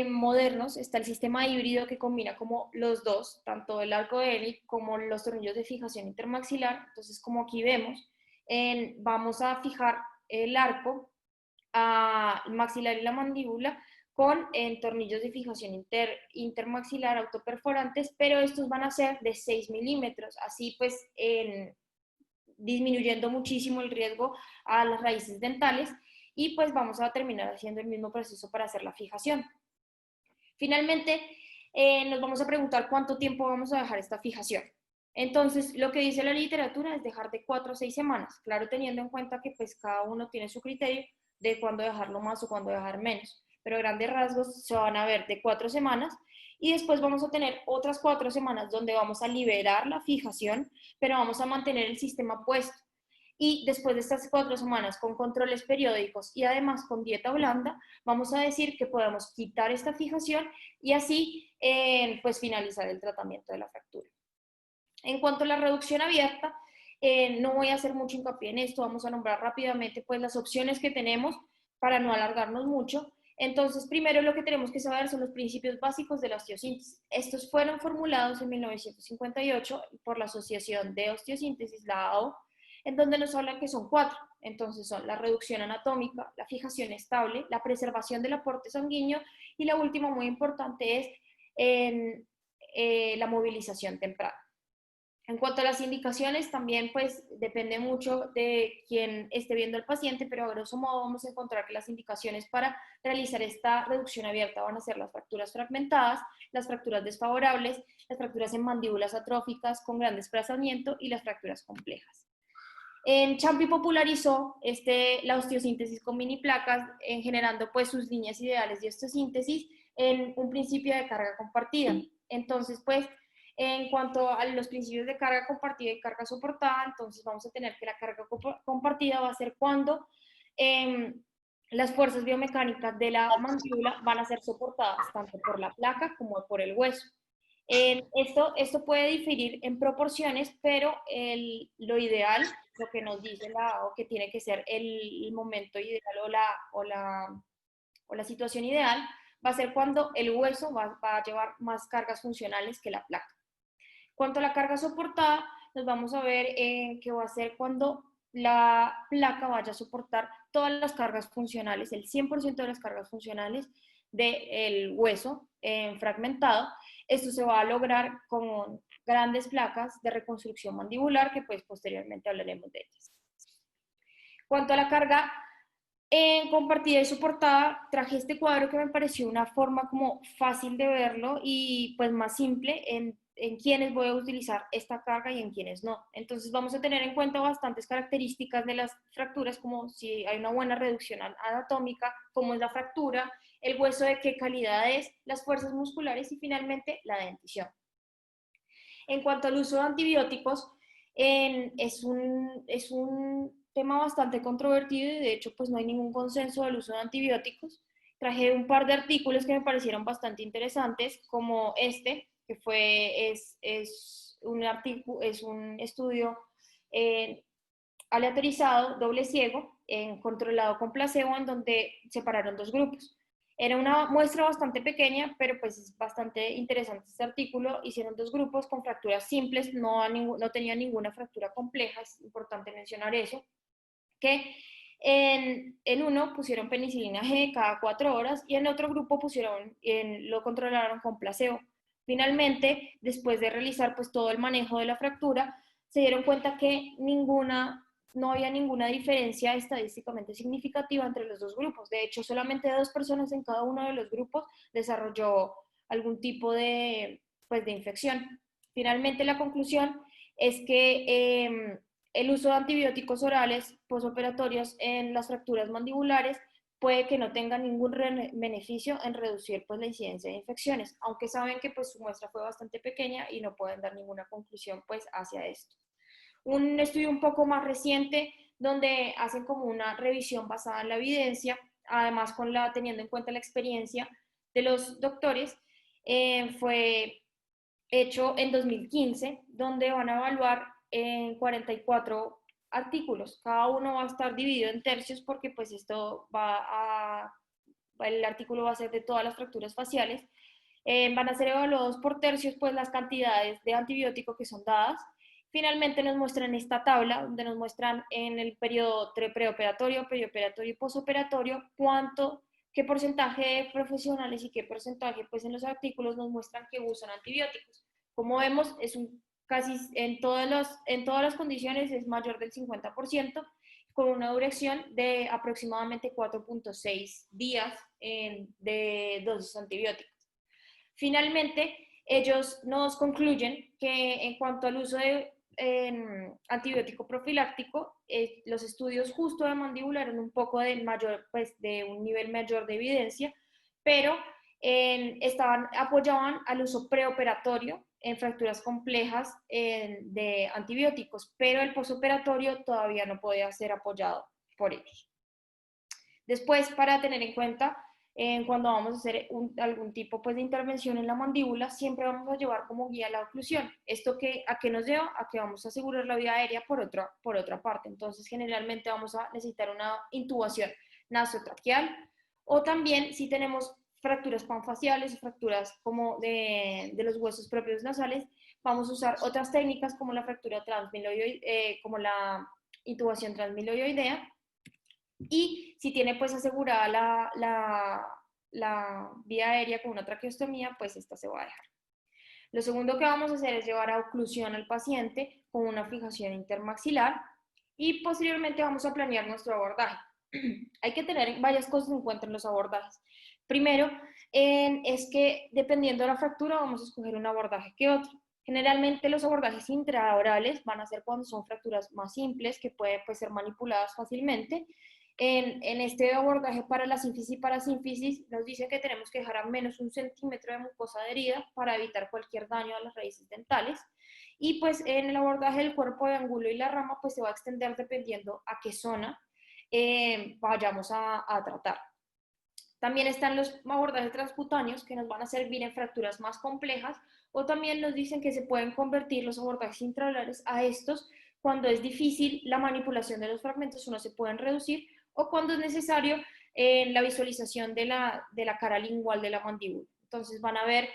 modernos, está el sistema híbrido, que combina como los dos, tanto el arco de Ehri como los tornillos de fijación intermaxilar. Entonces, como aquí vemos, vamos a fijar el arco al maxilar y la mandíbula con tornillos de fijación intermaxilar autoperforantes, pero estos van a ser de 6 milímetros, así pues disminuyendo muchísimo el riesgo a las raíces dentales, y pues vamos a terminar haciendo el mismo proceso para hacer la fijación. Finalmente, nos vamos a preguntar cuánto tiempo vamos a dejar esta fijación. Entonces, lo que dice la literatura es dejar de 4 a 6 semanas, claro, teniendo en cuenta que pues cada uno tiene su criterio de cuándo dejarlo más o cuándo dejar menos. pero a grandes rasgos se van a ver de 4 semanas. Y después vamos a tener otras 4 semanas donde vamos a liberar la fijación, pero vamos a mantener el sistema puesto. Y después de estas 4 semanas con controles periódicos y además con dieta blanda, vamos a decir que podemos quitar esta fijación y así pues finalizar el tratamiento de la fractura. En cuanto a la reducción abierta, no voy a hacer mucho hincapié en esto, vamos a nombrar rápidamente pues las opciones que tenemos para no alargarnos mucho. Entonces, primero lo que tenemos que saber son los principios básicos de la osteosíntesis. Estos fueron formulados en 1958 por la Asociación de Osteosíntesis, la AO, en donde nos hablan que son 4. Entonces son la reducción anatómica, la fijación estable, la preservación del aporte sanguíneo y la última, muy importante, es la movilización temprana. En cuanto a las indicaciones, también pues depende mucho de quién esté viendo al paciente, pero a grosso modo vamos a encontrar que las indicaciones para realizar esta reducción abierta van a ser las fracturas fragmentadas, las fracturas desfavorables, las fracturas en mandíbulas atróficas con gran desplazamiento y las fracturas complejas. Champi popularizó la osteosíntesis con mini placas, generando pues sus líneas ideales de osteosíntesis en un principio de carga compartida. Entonces, pues, en cuanto a los principios de carga compartida y carga soportada, entonces vamos a tener que la carga compartida va a ser cuando las fuerzas biomecánicas de la mandíbula van a ser soportadas tanto por la placa como por el hueso. Esto puede diferir en proporciones, pero lo ideal, lo que nos dice o que tiene que ser el momento ideal o la situación ideal, va a ser cuando el hueso va a llevar más cargas funcionales que la placa. Cuanto a la carga soportada, nos vamos a ver que va a ser cuando la placa vaya a soportar todas las cargas funcionales, el 100% de las cargas funcionales del hueso fragmentado. Esto se va a lograr con grandes placas de reconstrucción mandibular, que pues posteriormente hablaremos de ellas. Cuanto a la carga compartida y soportada, traje este cuadro que me pareció una forma como fácil de verlo y pues más simple en quiénes voy a utilizar esta carga y en quiénes no. Entonces vamos a tener en cuenta bastantes características de las fracturas, como si hay una buena reducción anatómica, cómo es la fractura, el hueso de qué calidad es, las fuerzas musculares y finalmente la dentición. En cuanto al uso de antibióticos, es un tema bastante controvertido y de hecho pues no hay ningún consenso del uso de antibióticos. Traje un par de artículos que me parecieron bastante interesantes, como que es un estudio aleatorizado, doble ciego, controlado con placebo, en donde separaron 2 grupos. Era una muestra bastante pequeña, pero pues es bastante interesante este artículo. Hicieron 2 grupos con fracturas simples, no tenían ninguna fractura compleja, es importante mencionar eso, que en uno pusieron penicilina G cada 4 horas y en otro grupo lo controlaron con placebo. Finalmente, después de realizar pues todo el manejo de la fractura, se dieron cuenta que no había ninguna diferencia estadísticamente significativa entre los 2 grupos. De hecho, solamente 2 personas en cada uno de los grupos desarrolló algún tipo pues, de infección. Finalmente, la conclusión es que el uso de antibióticos orales posoperatorios en las fracturas mandibulares puede que no tenga ningún beneficio en reducir pues, la incidencia de infecciones, aunque saben que pues, su muestra fue bastante pequeña y no pueden dar ninguna conclusión pues, hacia esto. Un estudio un poco más reciente donde hacen como una revisión basada en la evidencia, además teniendo en cuenta la experiencia de los doctores, fue hecho en 2015, donde van a evaluar en 44 artículos. Cada uno va a estar dividido en tercios porque pues el artículo va a ser de todas las fracturas faciales. Van a ser evaluados por tercios pues las cantidades de antibiótico que son dadas. Finalmente nos muestran esta tabla donde nos muestran en el periodo preoperatorio, perioperatorio y posoperatorio qué porcentaje de profesionales y qué porcentaje pues en los artículos nos muestran que usan antibióticos. Como vemos, casi en todas las condiciones es mayor del 50%, con una duración de aproximadamente 4.6 días de dosis antibióticas. Finalmente, ellos nos concluyen que en cuanto al uso de antibiótico profiláctico, los estudios justo de mandíbula eran un poco de un nivel mayor de evidencia, pero apoyaban al uso preoperatorio en fracturas complejas de antibióticos, pero el posoperatorio todavía no podía ser apoyado por ellos. Después, para tener en cuenta, cuando vamos a hacer algún tipo pues, de intervención en la mandíbula, siempre vamos a llevar como guía la oclusión. ¿Esto a qué nos lleva? A que vamos a asegurar la vía aérea por otra parte. Entonces, generalmente vamos a necesitar una intubación nasotraqueal, o también si tenemos fracturas panfaciales o fracturas como de los huesos propios nasales, vamos a usar otras técnicas como la fractura como la intubación transmiloioidea. Y si tiene pues asegurada la vía aérea con una traqueostomía, pues esta se va a dejar. Lo segundo que vamos a hacer es llevar a oclusión al paciente con una fijación intermaxilar y posteriormente vamos a planear nuestro abordaje. Hay que tener varias cosas en cuenta en los abordajes. Primero, es que dependiendo de la fractura vamos a escoger un abordaje que otro. Generalmente los abordajes intraorales van a ser cuando son fracturas más simples que pueden pues, ser manipuladas fácilmente. En este abordaje para la sínfisis y parasínfisis nos dice que tenemos que dejar a menos 1 centímetro de mucosa adherida para evitar cualquier daño a las raíces dentales. Y pues en el abordaje del cuerpo de ángulo y la rama pues se va a extender dependiendo a qué zona vayamos a tratar. También están los abordajes transcutáneos que nos van a servir en fracturas más complejas, o también nos dicen que se pueden convertir los abordajes intraorales a estos cuando es difícil la manipulación de los fragmentos o no se pueden reducir, o cuando es necesario la visualización de la cara lingual de la mandíbula. Entonces van a ver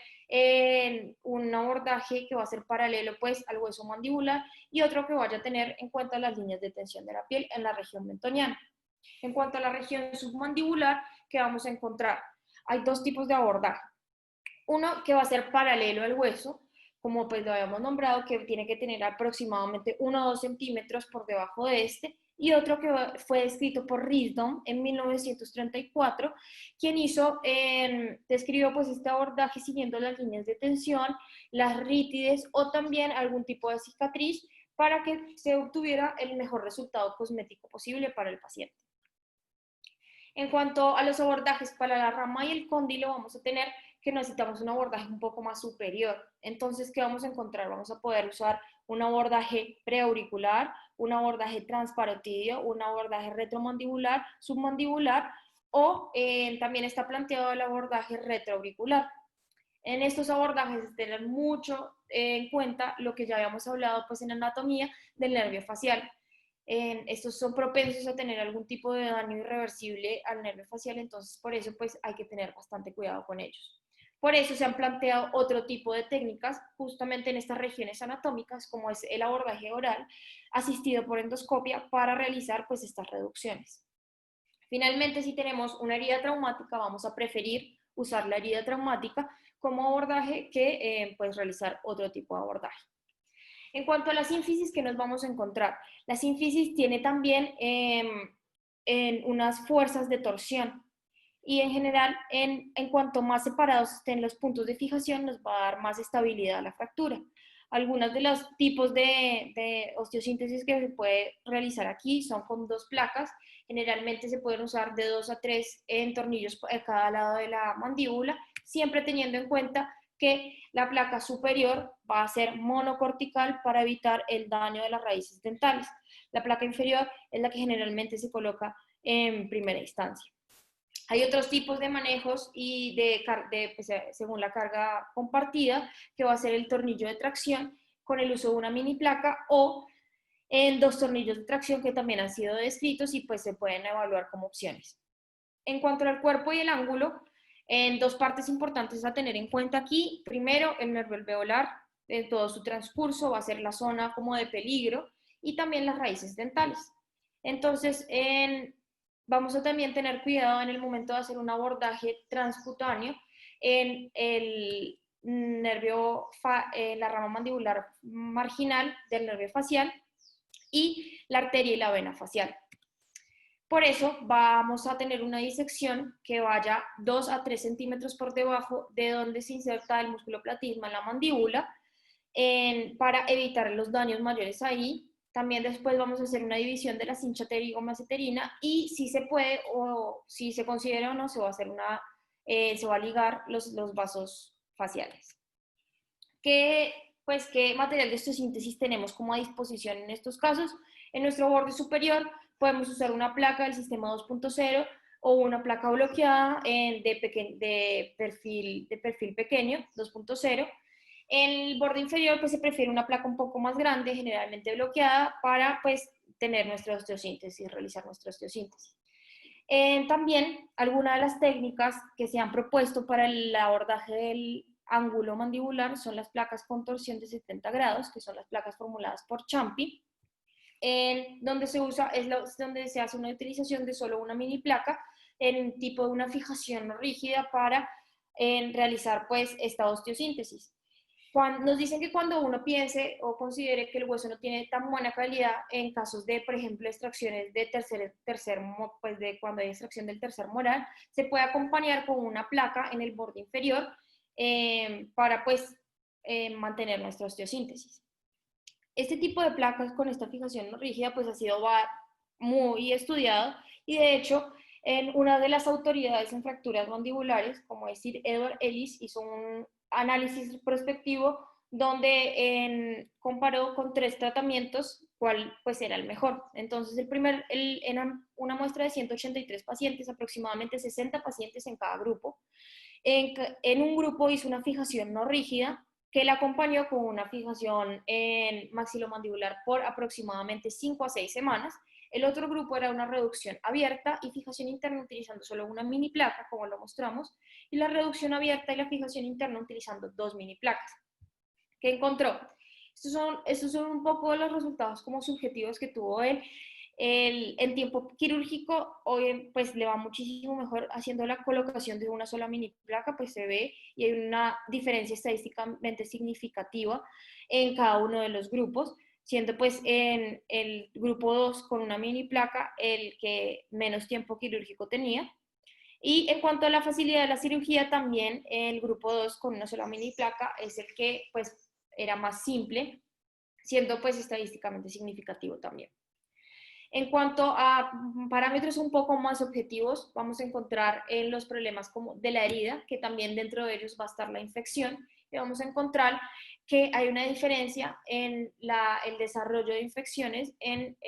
un abordaje que va a ser paralelo pues al hueso mandibular y otro que vaya a tener en cuenta las líneas de tensión de la piel en la región mentoniana. En cuanto a la región submandibular, ¿qué vamos a encontrar? Hay dos tipos de abordaje. Uno que va a ser paralelo al hueso, como pues lo habíamos nombrado, que tiene que tener aproximadamente 1 o 2 centímetros por debajo de este, y otro que fue escrito por Risdom en 1934, quien describió pues este abordaje siguiendo las líneas de tensión, las rítides o también algún tipo de cicatriz para que se obtuviera el mejor resultado cosmético posible para el paciente. En cuanto a los abordajes para la rama y el cóndilo, vamos a tener que necesitamos un abordaje un poco más superior. Entonces, ¿qué vamos a encontrar? Vamos a poder usar un abordaje preauricular, un abordaje transparotidio, un abordaje retromandibular, submandibular, o también está planteado el abordaje retroauricular. En estos abordajes tener mucho en cuenta lo que ya habíamos hablado pues en anatomía del nervio facial. Estos son propensos a tener algún tipo de daño irreversible al nervio facial, entonces por eso pues hay que tener bastante cuidado con ellos. Por eso se han planteado otro tipo de técnicas justamente en estas regiones anatómicas, como es el abordaje oral asistido por endoscopia para realizar pues estas reducciones. Finalmente, si tenemos una herida traumática, vamos a preferir usar la herida traumática como abordaje que pues realizar otro tipo de abordaje. En cuanto a la sínfisis, ¿qué nos vamos a encontrar? La sínfisis tiene también unas fuerzas de torsión y en general, en cuanto más separados estén los puntos de fijación, nos va a dar más estabilidad a la fractura. Algunos de los tipos de osteosíntesis que se puede realizar aquí son con 2 placas. Generalmente se pueden usar de 2 a 3 tornillos a cada lado de la mandíbula, siempre teniendo en cuenta que la placa superior va a ser monocortical para evitar el daño de las raíces dentales. La placa inferior es la que generalmente se coloca en primera instancia. Hay otros tipos de manejos y pues, según la carga compartida, que va a ser el tornillo de tracción con el uso de una mini placa o en 2 tornillos de tracción que también han sido descritos y pues se pueden evaluar como opciones. En cuanto al cuerpo y el ángulo, en 2 partes importantes a tener en cuenta aquí. Primero, el nervio alveolar, en todo su transcurso, va a ser la zona como de peligro y también las raíces dentales. Entonces, vamos a también tener cuidado en el momento de hacer un abordaje transcutáneo en el nervio, la rama mandibular marginal del nervio facial y la arteria y la vena facial. Por eso vamos a tener una disección que vaya 2 a 3 centímetros por debajo de donde se inserta el músculo platisma en la mandíbula para evitar los daños mayores ahí. También después vamos a hacer una división de la cincha pterigomaceterina y si se puede o si se considera o no, se va a hacer una se va a ligar los vasos faciales. ¿Qué material de osteosíntesis tenemos como a disposición en estos casos? En nuestro borde superior podemos usar una placa del sistema 2.0 o una placa bloqueada de perfil pequeño, 2.0. En el borde inferior pues se prefiere una placa un poco más grande, generalmente bloqueada, para pues tener nuestra osteosíntesis, realizar nuestra osteosíntesis. También algunas de las técnicas que se han propuesto para el abordaje del ángulo mandibular son las placas con torsión de 70 grados, que son las placas formuladas por Champi, donde se usa, donde se hace una utilización de solo una mini placa en tipo de una fijación no rígida para realizar pues esta osteosíntesis. Nos dicen que cuando uno piense o considere que el hueso no tiene tan buena calidad, en casos de, por ejemplo, extracciones de pues de cuando hay extracción del tercer molar, se puede acompañar con una placa en el borde inferior para pues mantener nuestra osteosíntesis. Este tipo de placas con esta fijación no rígida pues ha sido muy estudiado y de hecho en una de las autoridades en fracturas mandibulares, como es Sir Edward Ellis, hizo un análisis prospectivo donde comparó con 3 tratamientos cuál pues era el mejor. Entonces era una muestra de 183 pacientes, aproximadamente 60 pacientes en cada grupo. En un grupo hizo una fijación no rígida que la acompañó con una fijación en maxilomandibular por aproximadamente 5 a 6 semanas. El otro grupo era una reducción abierta y fijación interna utilizando solo una mini placa, como lo mostramos, y la reducción abierta y la fijación interna utilizando 2 mini placas. ¿Qué encontró? Estos son un poco los resultados como subjetivos que tuvo él. En tiempo quirúrgico, hoy pues le va muchísimo mejor haciendo la colocación de una sola mini placa, pues se ve y hay una diferencia estadísticamente significativa en cada uno de los grupos, siendo pues en el grupo 2 con una mini placa el que menos tiempo quirúrgico tenía. Y en cuanto a la facilidad de la cirugía, también el grupo 2 con una sola mini placa es el que pues era más simple, siendo pues estadísticamente significativo también. En cuanto a parámetros un poco más objetivos, vamos a encontrar en los problemas como de la herida, que también dentro de ellos va a estar la infección, y vamos a encontrar que hay una diferencia en el desarrollo de infecciones en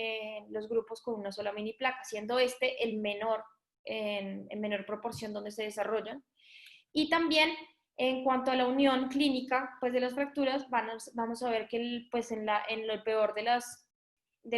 los grupos con una sola mini placa, siendo este el menor, en menor proporción donde se desarrollan. Y también en cuanto a la unión clínica pues, de las fracturas, vamos a ver que pues, en lo peor de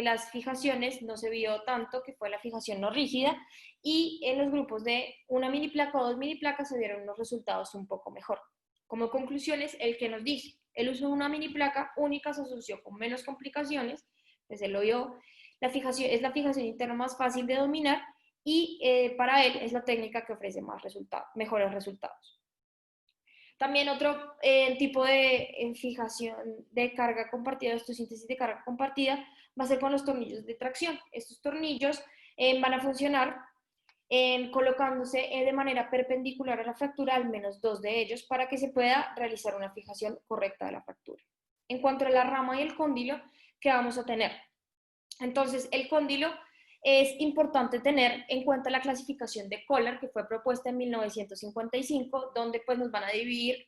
las fijaciones no se vio tanto, que fue la fijación no rígida, y en los grupos de una mini placa o 2 mini placas se vieron unos resultados un poco mejor. Como conclusiones, el que nos dice, el uso de una mini placa única se asoció con menos complicaciones, pues él lo vio, es la fijación interna más fácil de dominar y para él es la técnica que ofrece mejores resultados. También otro tipo de fijación de carga compartida, osteosíntesis de carga compartida, va a ser con los tornillos de tracción. Estos tornillos van a funcionar colocándose de manera perpendicular a la fractura, al menos 2 de ellos, para que se pueda realizar una fijación correcta de la fractura. En cuanto a la rama y el cóndilo, ¿qué vamos a tener? Entonces, el cóndilo es importante tener en cuenta la clasificación de Collar, que fue propuesta en 1955, donde pues nos van a dividir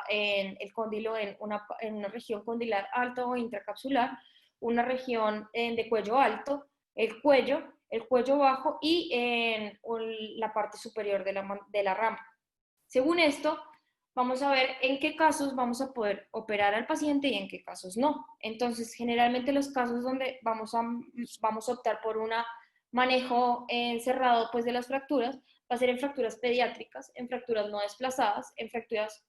el cóndilo en una región condilar alta o intracapsular, una región de cuello alto, el cuello bajo y en la parte superior de la rama. Según esto, vamos a ver en qué casos vamos a poder operar al paciente y en qué casos no. Entonces, generalmente los casos donde vamos a optar por un manejo cerrado pues, de las fracturas va a ser en fracturas pediátricas, en fracturas no desplazadas, en fracturas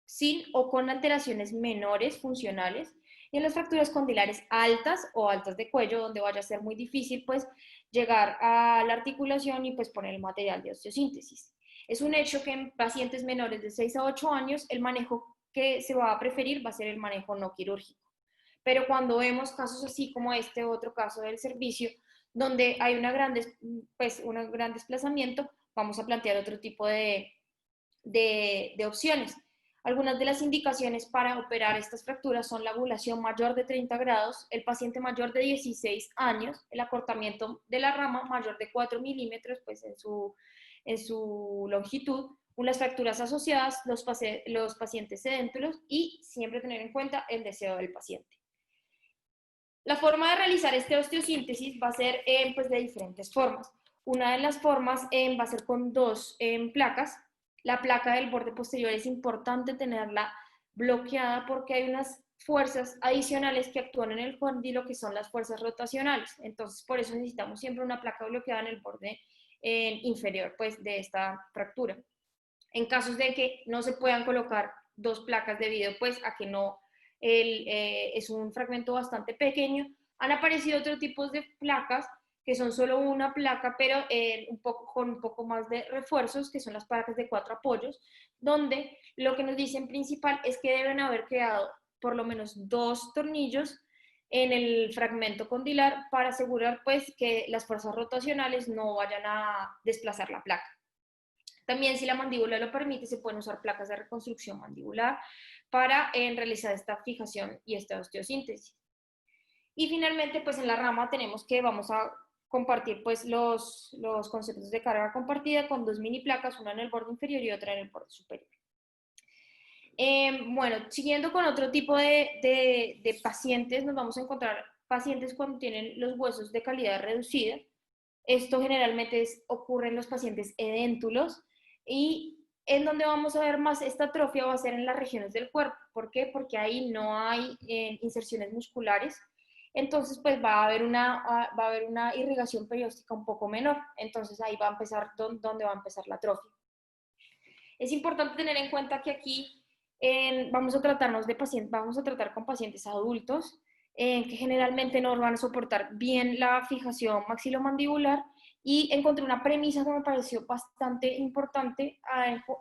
sin o con alteraciones menores funcionales y en las fracturas condilares altas o altas de cuello, donde vaya a ser muy difícil pues llegar a la articulación y pues poner el material de osteosíntesis. Es un hecho que en pacientes menores de 6 a 8 años el manejo que se va a preferir va a ser el manejo no quirúrgico. Pero cuando vemos casos así como este otro caso del servicio, donde hay un gran desplazamiento, vamos a plantear otro tipo de opciones. Algunas de las indicaciones para operar estas fracturas son la angulación mayor de 30 grados, el paciente mayor de 16 años, el acortamiento de la rama mayor de 4 milímetros pues, en su longitud, las fracturas asociadas, los pacientes edéntulos y siempre tener en cuenta el deseo del paciente. La forma de realizar este osteosíntesis va a ser pues de diferentes formas. Una de las formas va a ser con dos placas. La placa del borde posterior es importante tenerla bloqueada porque hay unas fuerzas adicionales que actúan en el cóndilo, que son las fuerzas rotacionales. Entonces, por eso necesitamos siempre una placa bloqueada en el borde inferior pues, de esta fractura. En casos de que no se puedan colocar dos placas debido pues, a que no es un fragmento bastante pequeño, han aparecido otros tipos de placas que son solo una placa, pero con un poco más de refuerzos, que son las placas de 4 apoyos, donde lo que nos dicen principal es que deben haber quedado por lo menos 2 tornillos en el fragmento condilar para asegurar pues, que las fuerzas rotacionales no vayan a desplazar la placa. También, si la mandíbula lo permite, se pueden usar placas de reconstrucción mandibular para realizar esta fijación y esta osteosíntesis. Y finalmente, pues en la rama tenemos que vamos a compartir pues los conceptos de carga compartida con 2 mini placas, una en el borde inferior y otra en el borde superior. Bueno, siguiendo con otro tipo de pacientes, nos vamos a encontrar pacientes cuando tienen los huesos de calidad reducida. Esto generalmente ocurre en los pacientes edéntulos y en donde vamos a ver más esta atrofia va a ser en las regiones del cuerpo. ¿Por qué? Porque ahí no hay inserciones musculares. Entonces, pues va a haber una irrigación perióstica un poco menor. Entonces, ahí va a empezar donde va a empezar la atrofia. Es importante tener en cuenta que aquí vamos a tratar con pacientes adultos que generalmente no van a soportar bien la fijación maxilomandibular, y encontré una premisa que me pareció bastante importante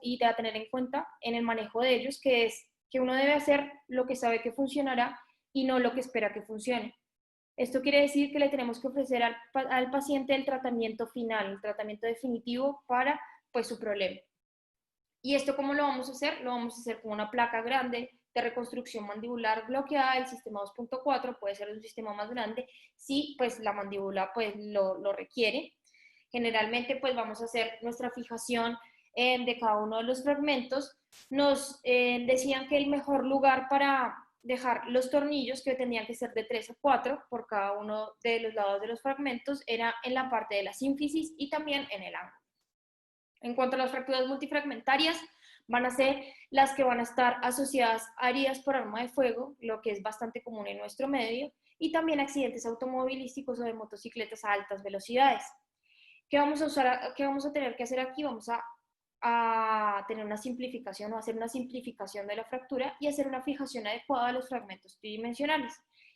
y de tener en cuenta en el manejo de ellos, que es que uno debe hacer lo que sabe que funcionará y no lo que espera que funcione. Esto quiere decir que le tenemos que ofrecer al paciente el tratamiento final, el tratamiento definitivo para pues, su problema. ¿Y esto cómo lo vamos a hacer? Lo vamos a hacer con una placa grande de reconstrucción mandibular bloqueada, el sistema 2.4, puede ser un sistema más grande, si pues la mandíbula pues lo requiere. Generalmente pues vamos a hacer nuestra fijación de cada uno de los fragmentos. Nos decían que el mejor lugar para dejar los tornillos, que tenían que ser de 3 a 4 por cada uno de los lados de los fragmentos, era en la parte de la sínfisis y también en el ángulo. En cuanto a las fracturas multifragmentarias, van a ser las que van a estar asociadas a heridas por arma de fuego, lo que es bastante común en nuestro medio, y también accidentes automovilísticos o de motocicletas a altas velocidades. ¿Qué vamos a tener que hacer aquí? Vamos a tener una simplificación o hacer una simplificación de la fractura y hacer una fijación adecuada a los fragmentos tridimensionales.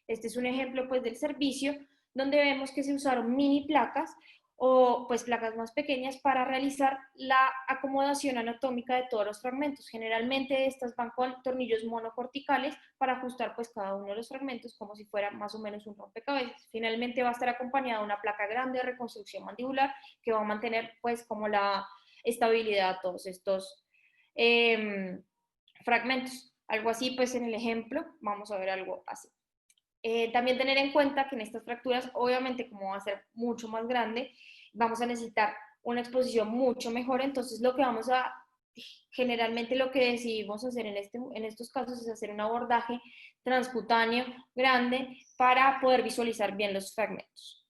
Este es un ejemplo pues, del servicio donde vemos que se usaron mini placas o pues placas más pequeñas para realizar la acomodación anatómica de todos los fragmentos. Generalmente estas van con tornillos monocorticales para ajustar pues cada uno de los fragmentos como si fuera más o menos un rompecabezas. Finalmente va a estar acompañada de una placa grande de reconstrucción mandibular que va a mantener pues como la estabilidad a todos estos fragmentos. Algo así pues en el ejemplo vamos a ver algo así. También tener en cuenta que en estas fracturas, obviamente como va a ser mucho más grande, vamos a necesitar una exposición mucho mejor. Entonces generalmente lo que decidimos hacer en estos casos es hacer un abordaje transcutáneo grande para poder visualizar bien los fragmentos.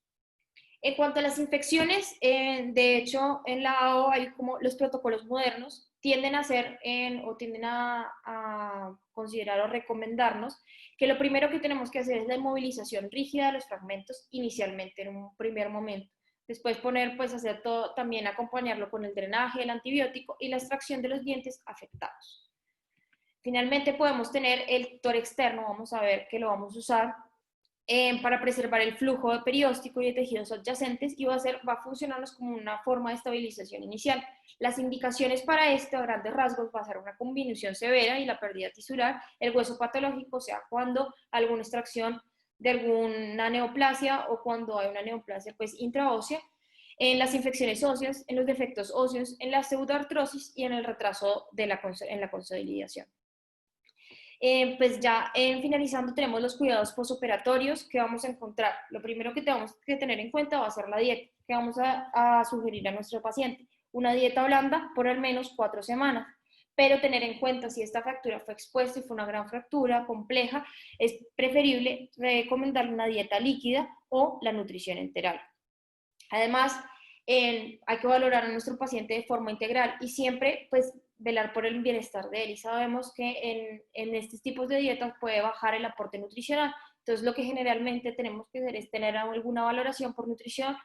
En cuanto a las infecciones, de hecho en la AO hay como los protocolos modernos tienden a hacer o tienden a considerar o recomendarnos que lo primero que tenemos que hacer es la inmovilización rígida de los fragmentos inicialmente en un primer momento. Después hacer todo, también acompañarlo con el drenaje, el antibiótico y la extracción de los dientes afectados. Finalmente podemos tener el tutor externo, vamos a ver que lo vamos a usar para preservar el flujo de perióstico y de tejidos adyacentes y va a funcionarnos como una forma de estabilización inicial. Las indicaciones para esto, a grandes rasgos, va a ser una convulsión severa y la pérdida tisular, el hueso patológico, o sea, cuando alguna extracción de alguna neoplasia o cuando hay una neoplasia pues, intraósea, en las infecciones óseas, en los defectos óseos, en la pseudoartrosis y en el retraso en la consolidación. Pues ya finalizando tenemos los cuidados posoperatorios que vamos a encontrar. Lo primero que tenemos que tener en cuenta va a ser la dieta que vamos a sugerir a nuestro paciente. una dieta blanda por al menos 4 semanas. Pero tener en cuenta si esta fractura fue expuesta y fue una gran fractura compleja, es preferible recomendar una dieta líquida o la nutrición enteral. Además, hay que valorar a nuestro paciente de forma integral y siempre pues velar por el bienestar de él. Y sabemos que en estos tipos de dietas puede bajar el aporte nutricional. Entonces, lo que generalmente tenemos que hacer es tener alguna valoración por nutrición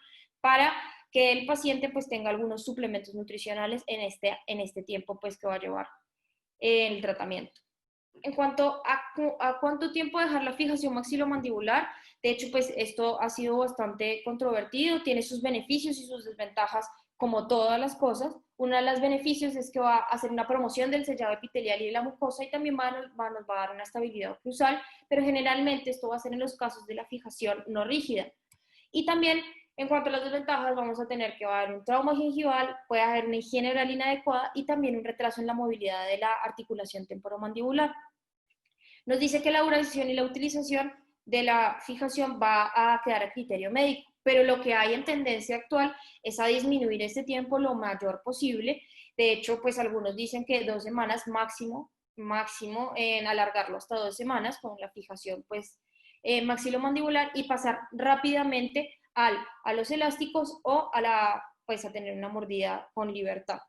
para que el paciente pues tenga algunos suplementos nutricionales en este tiempo pues que va a llevar el tratamiento. En cuanto a cuánto tiempo dejar la fijación maxilomandibular, de hecho, pues esto ha sido bastante controvertido, tiene sus beneficios y sus desventajas, como todas las cosas. Uno de los beneficios es que va a hacer una promoción del sellado epitelial y de la mucosa y también nos va a dar una estabilidad oclusal, pero generalmente esto va a ser en los casos de la fijación no rígida. Y también, en cuanto a las desventajas, vamos a tener que va a haber un trauma gingival, puede haber una higiene oral inadecuada y también un retraso en la movilidad de la articulación temporomandibular. Nos dice que la duración y la utilización de la fijación va a quedar a criterio médico, pero lo que hay en tendencia actual es a disminuir este tiempo lo mayor posible. De hecho, pues algunos dicen que 2 semanas máximo, en alargarlo hasta 2 semanas con la fijación pues maxilomandibular y pasar rápidamente a los elásticos o pues a tener una mordida con libertad.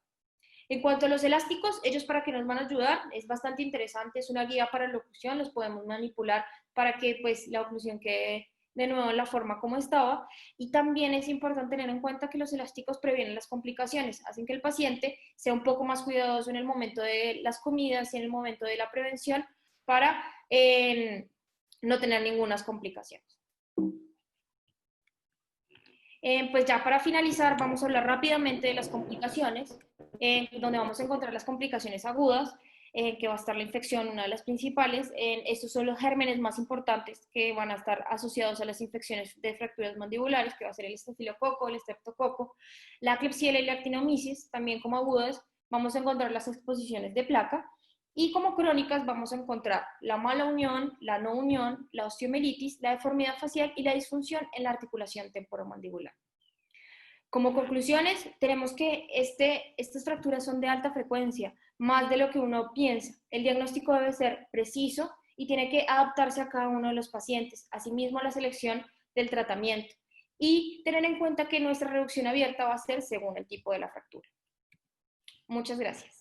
En cuanto a los elásticos, ellos para qué nos van a ayudar, es bastante interesante, es una guía para la oclusión, los podemos manipular para que pues la oclusión quede de nuevo en la forma como estaba. Y también es importante tener en cuenta que los elásticos previenen las complicaciones, hacen que el paciente sea un poco más cuidadoso en el momento de las comidas y en el momento de la prevención para no tener ninguna complicación. Pues ya para finalizar, vamos a hablar rápidamente de las complicaciones, donde vamos a encontrar las complicaciones agudas, que va a estar la infección, una de las principales. Estos son los gérmenes más importantes que van a estar asociados a las infecciones de fracturas mandibulares, que va a ser el estafilococo, el estreptococo, la Klebsiella y la actinomyces. También como agudas vamos a encontrar las exposiciones de placa. Y como crónicas vamos a encontrar la mala unión, la no unión, la osteomielitis, la deformidad facial y la disfunción en la articulación temporomandibular. Como conclusiones, tenemos que estas fracturas son de alta frecuencia, más de lo que uno piensa. El diagnóstico debe ser preciso y tiene que adaptarse a cada uno de los pacientes, asimismo a la selección del tratamiento. Y tener en cuenta que nuestra reducción abierta va a ser según el tipo de la fractura. Muchas gracias.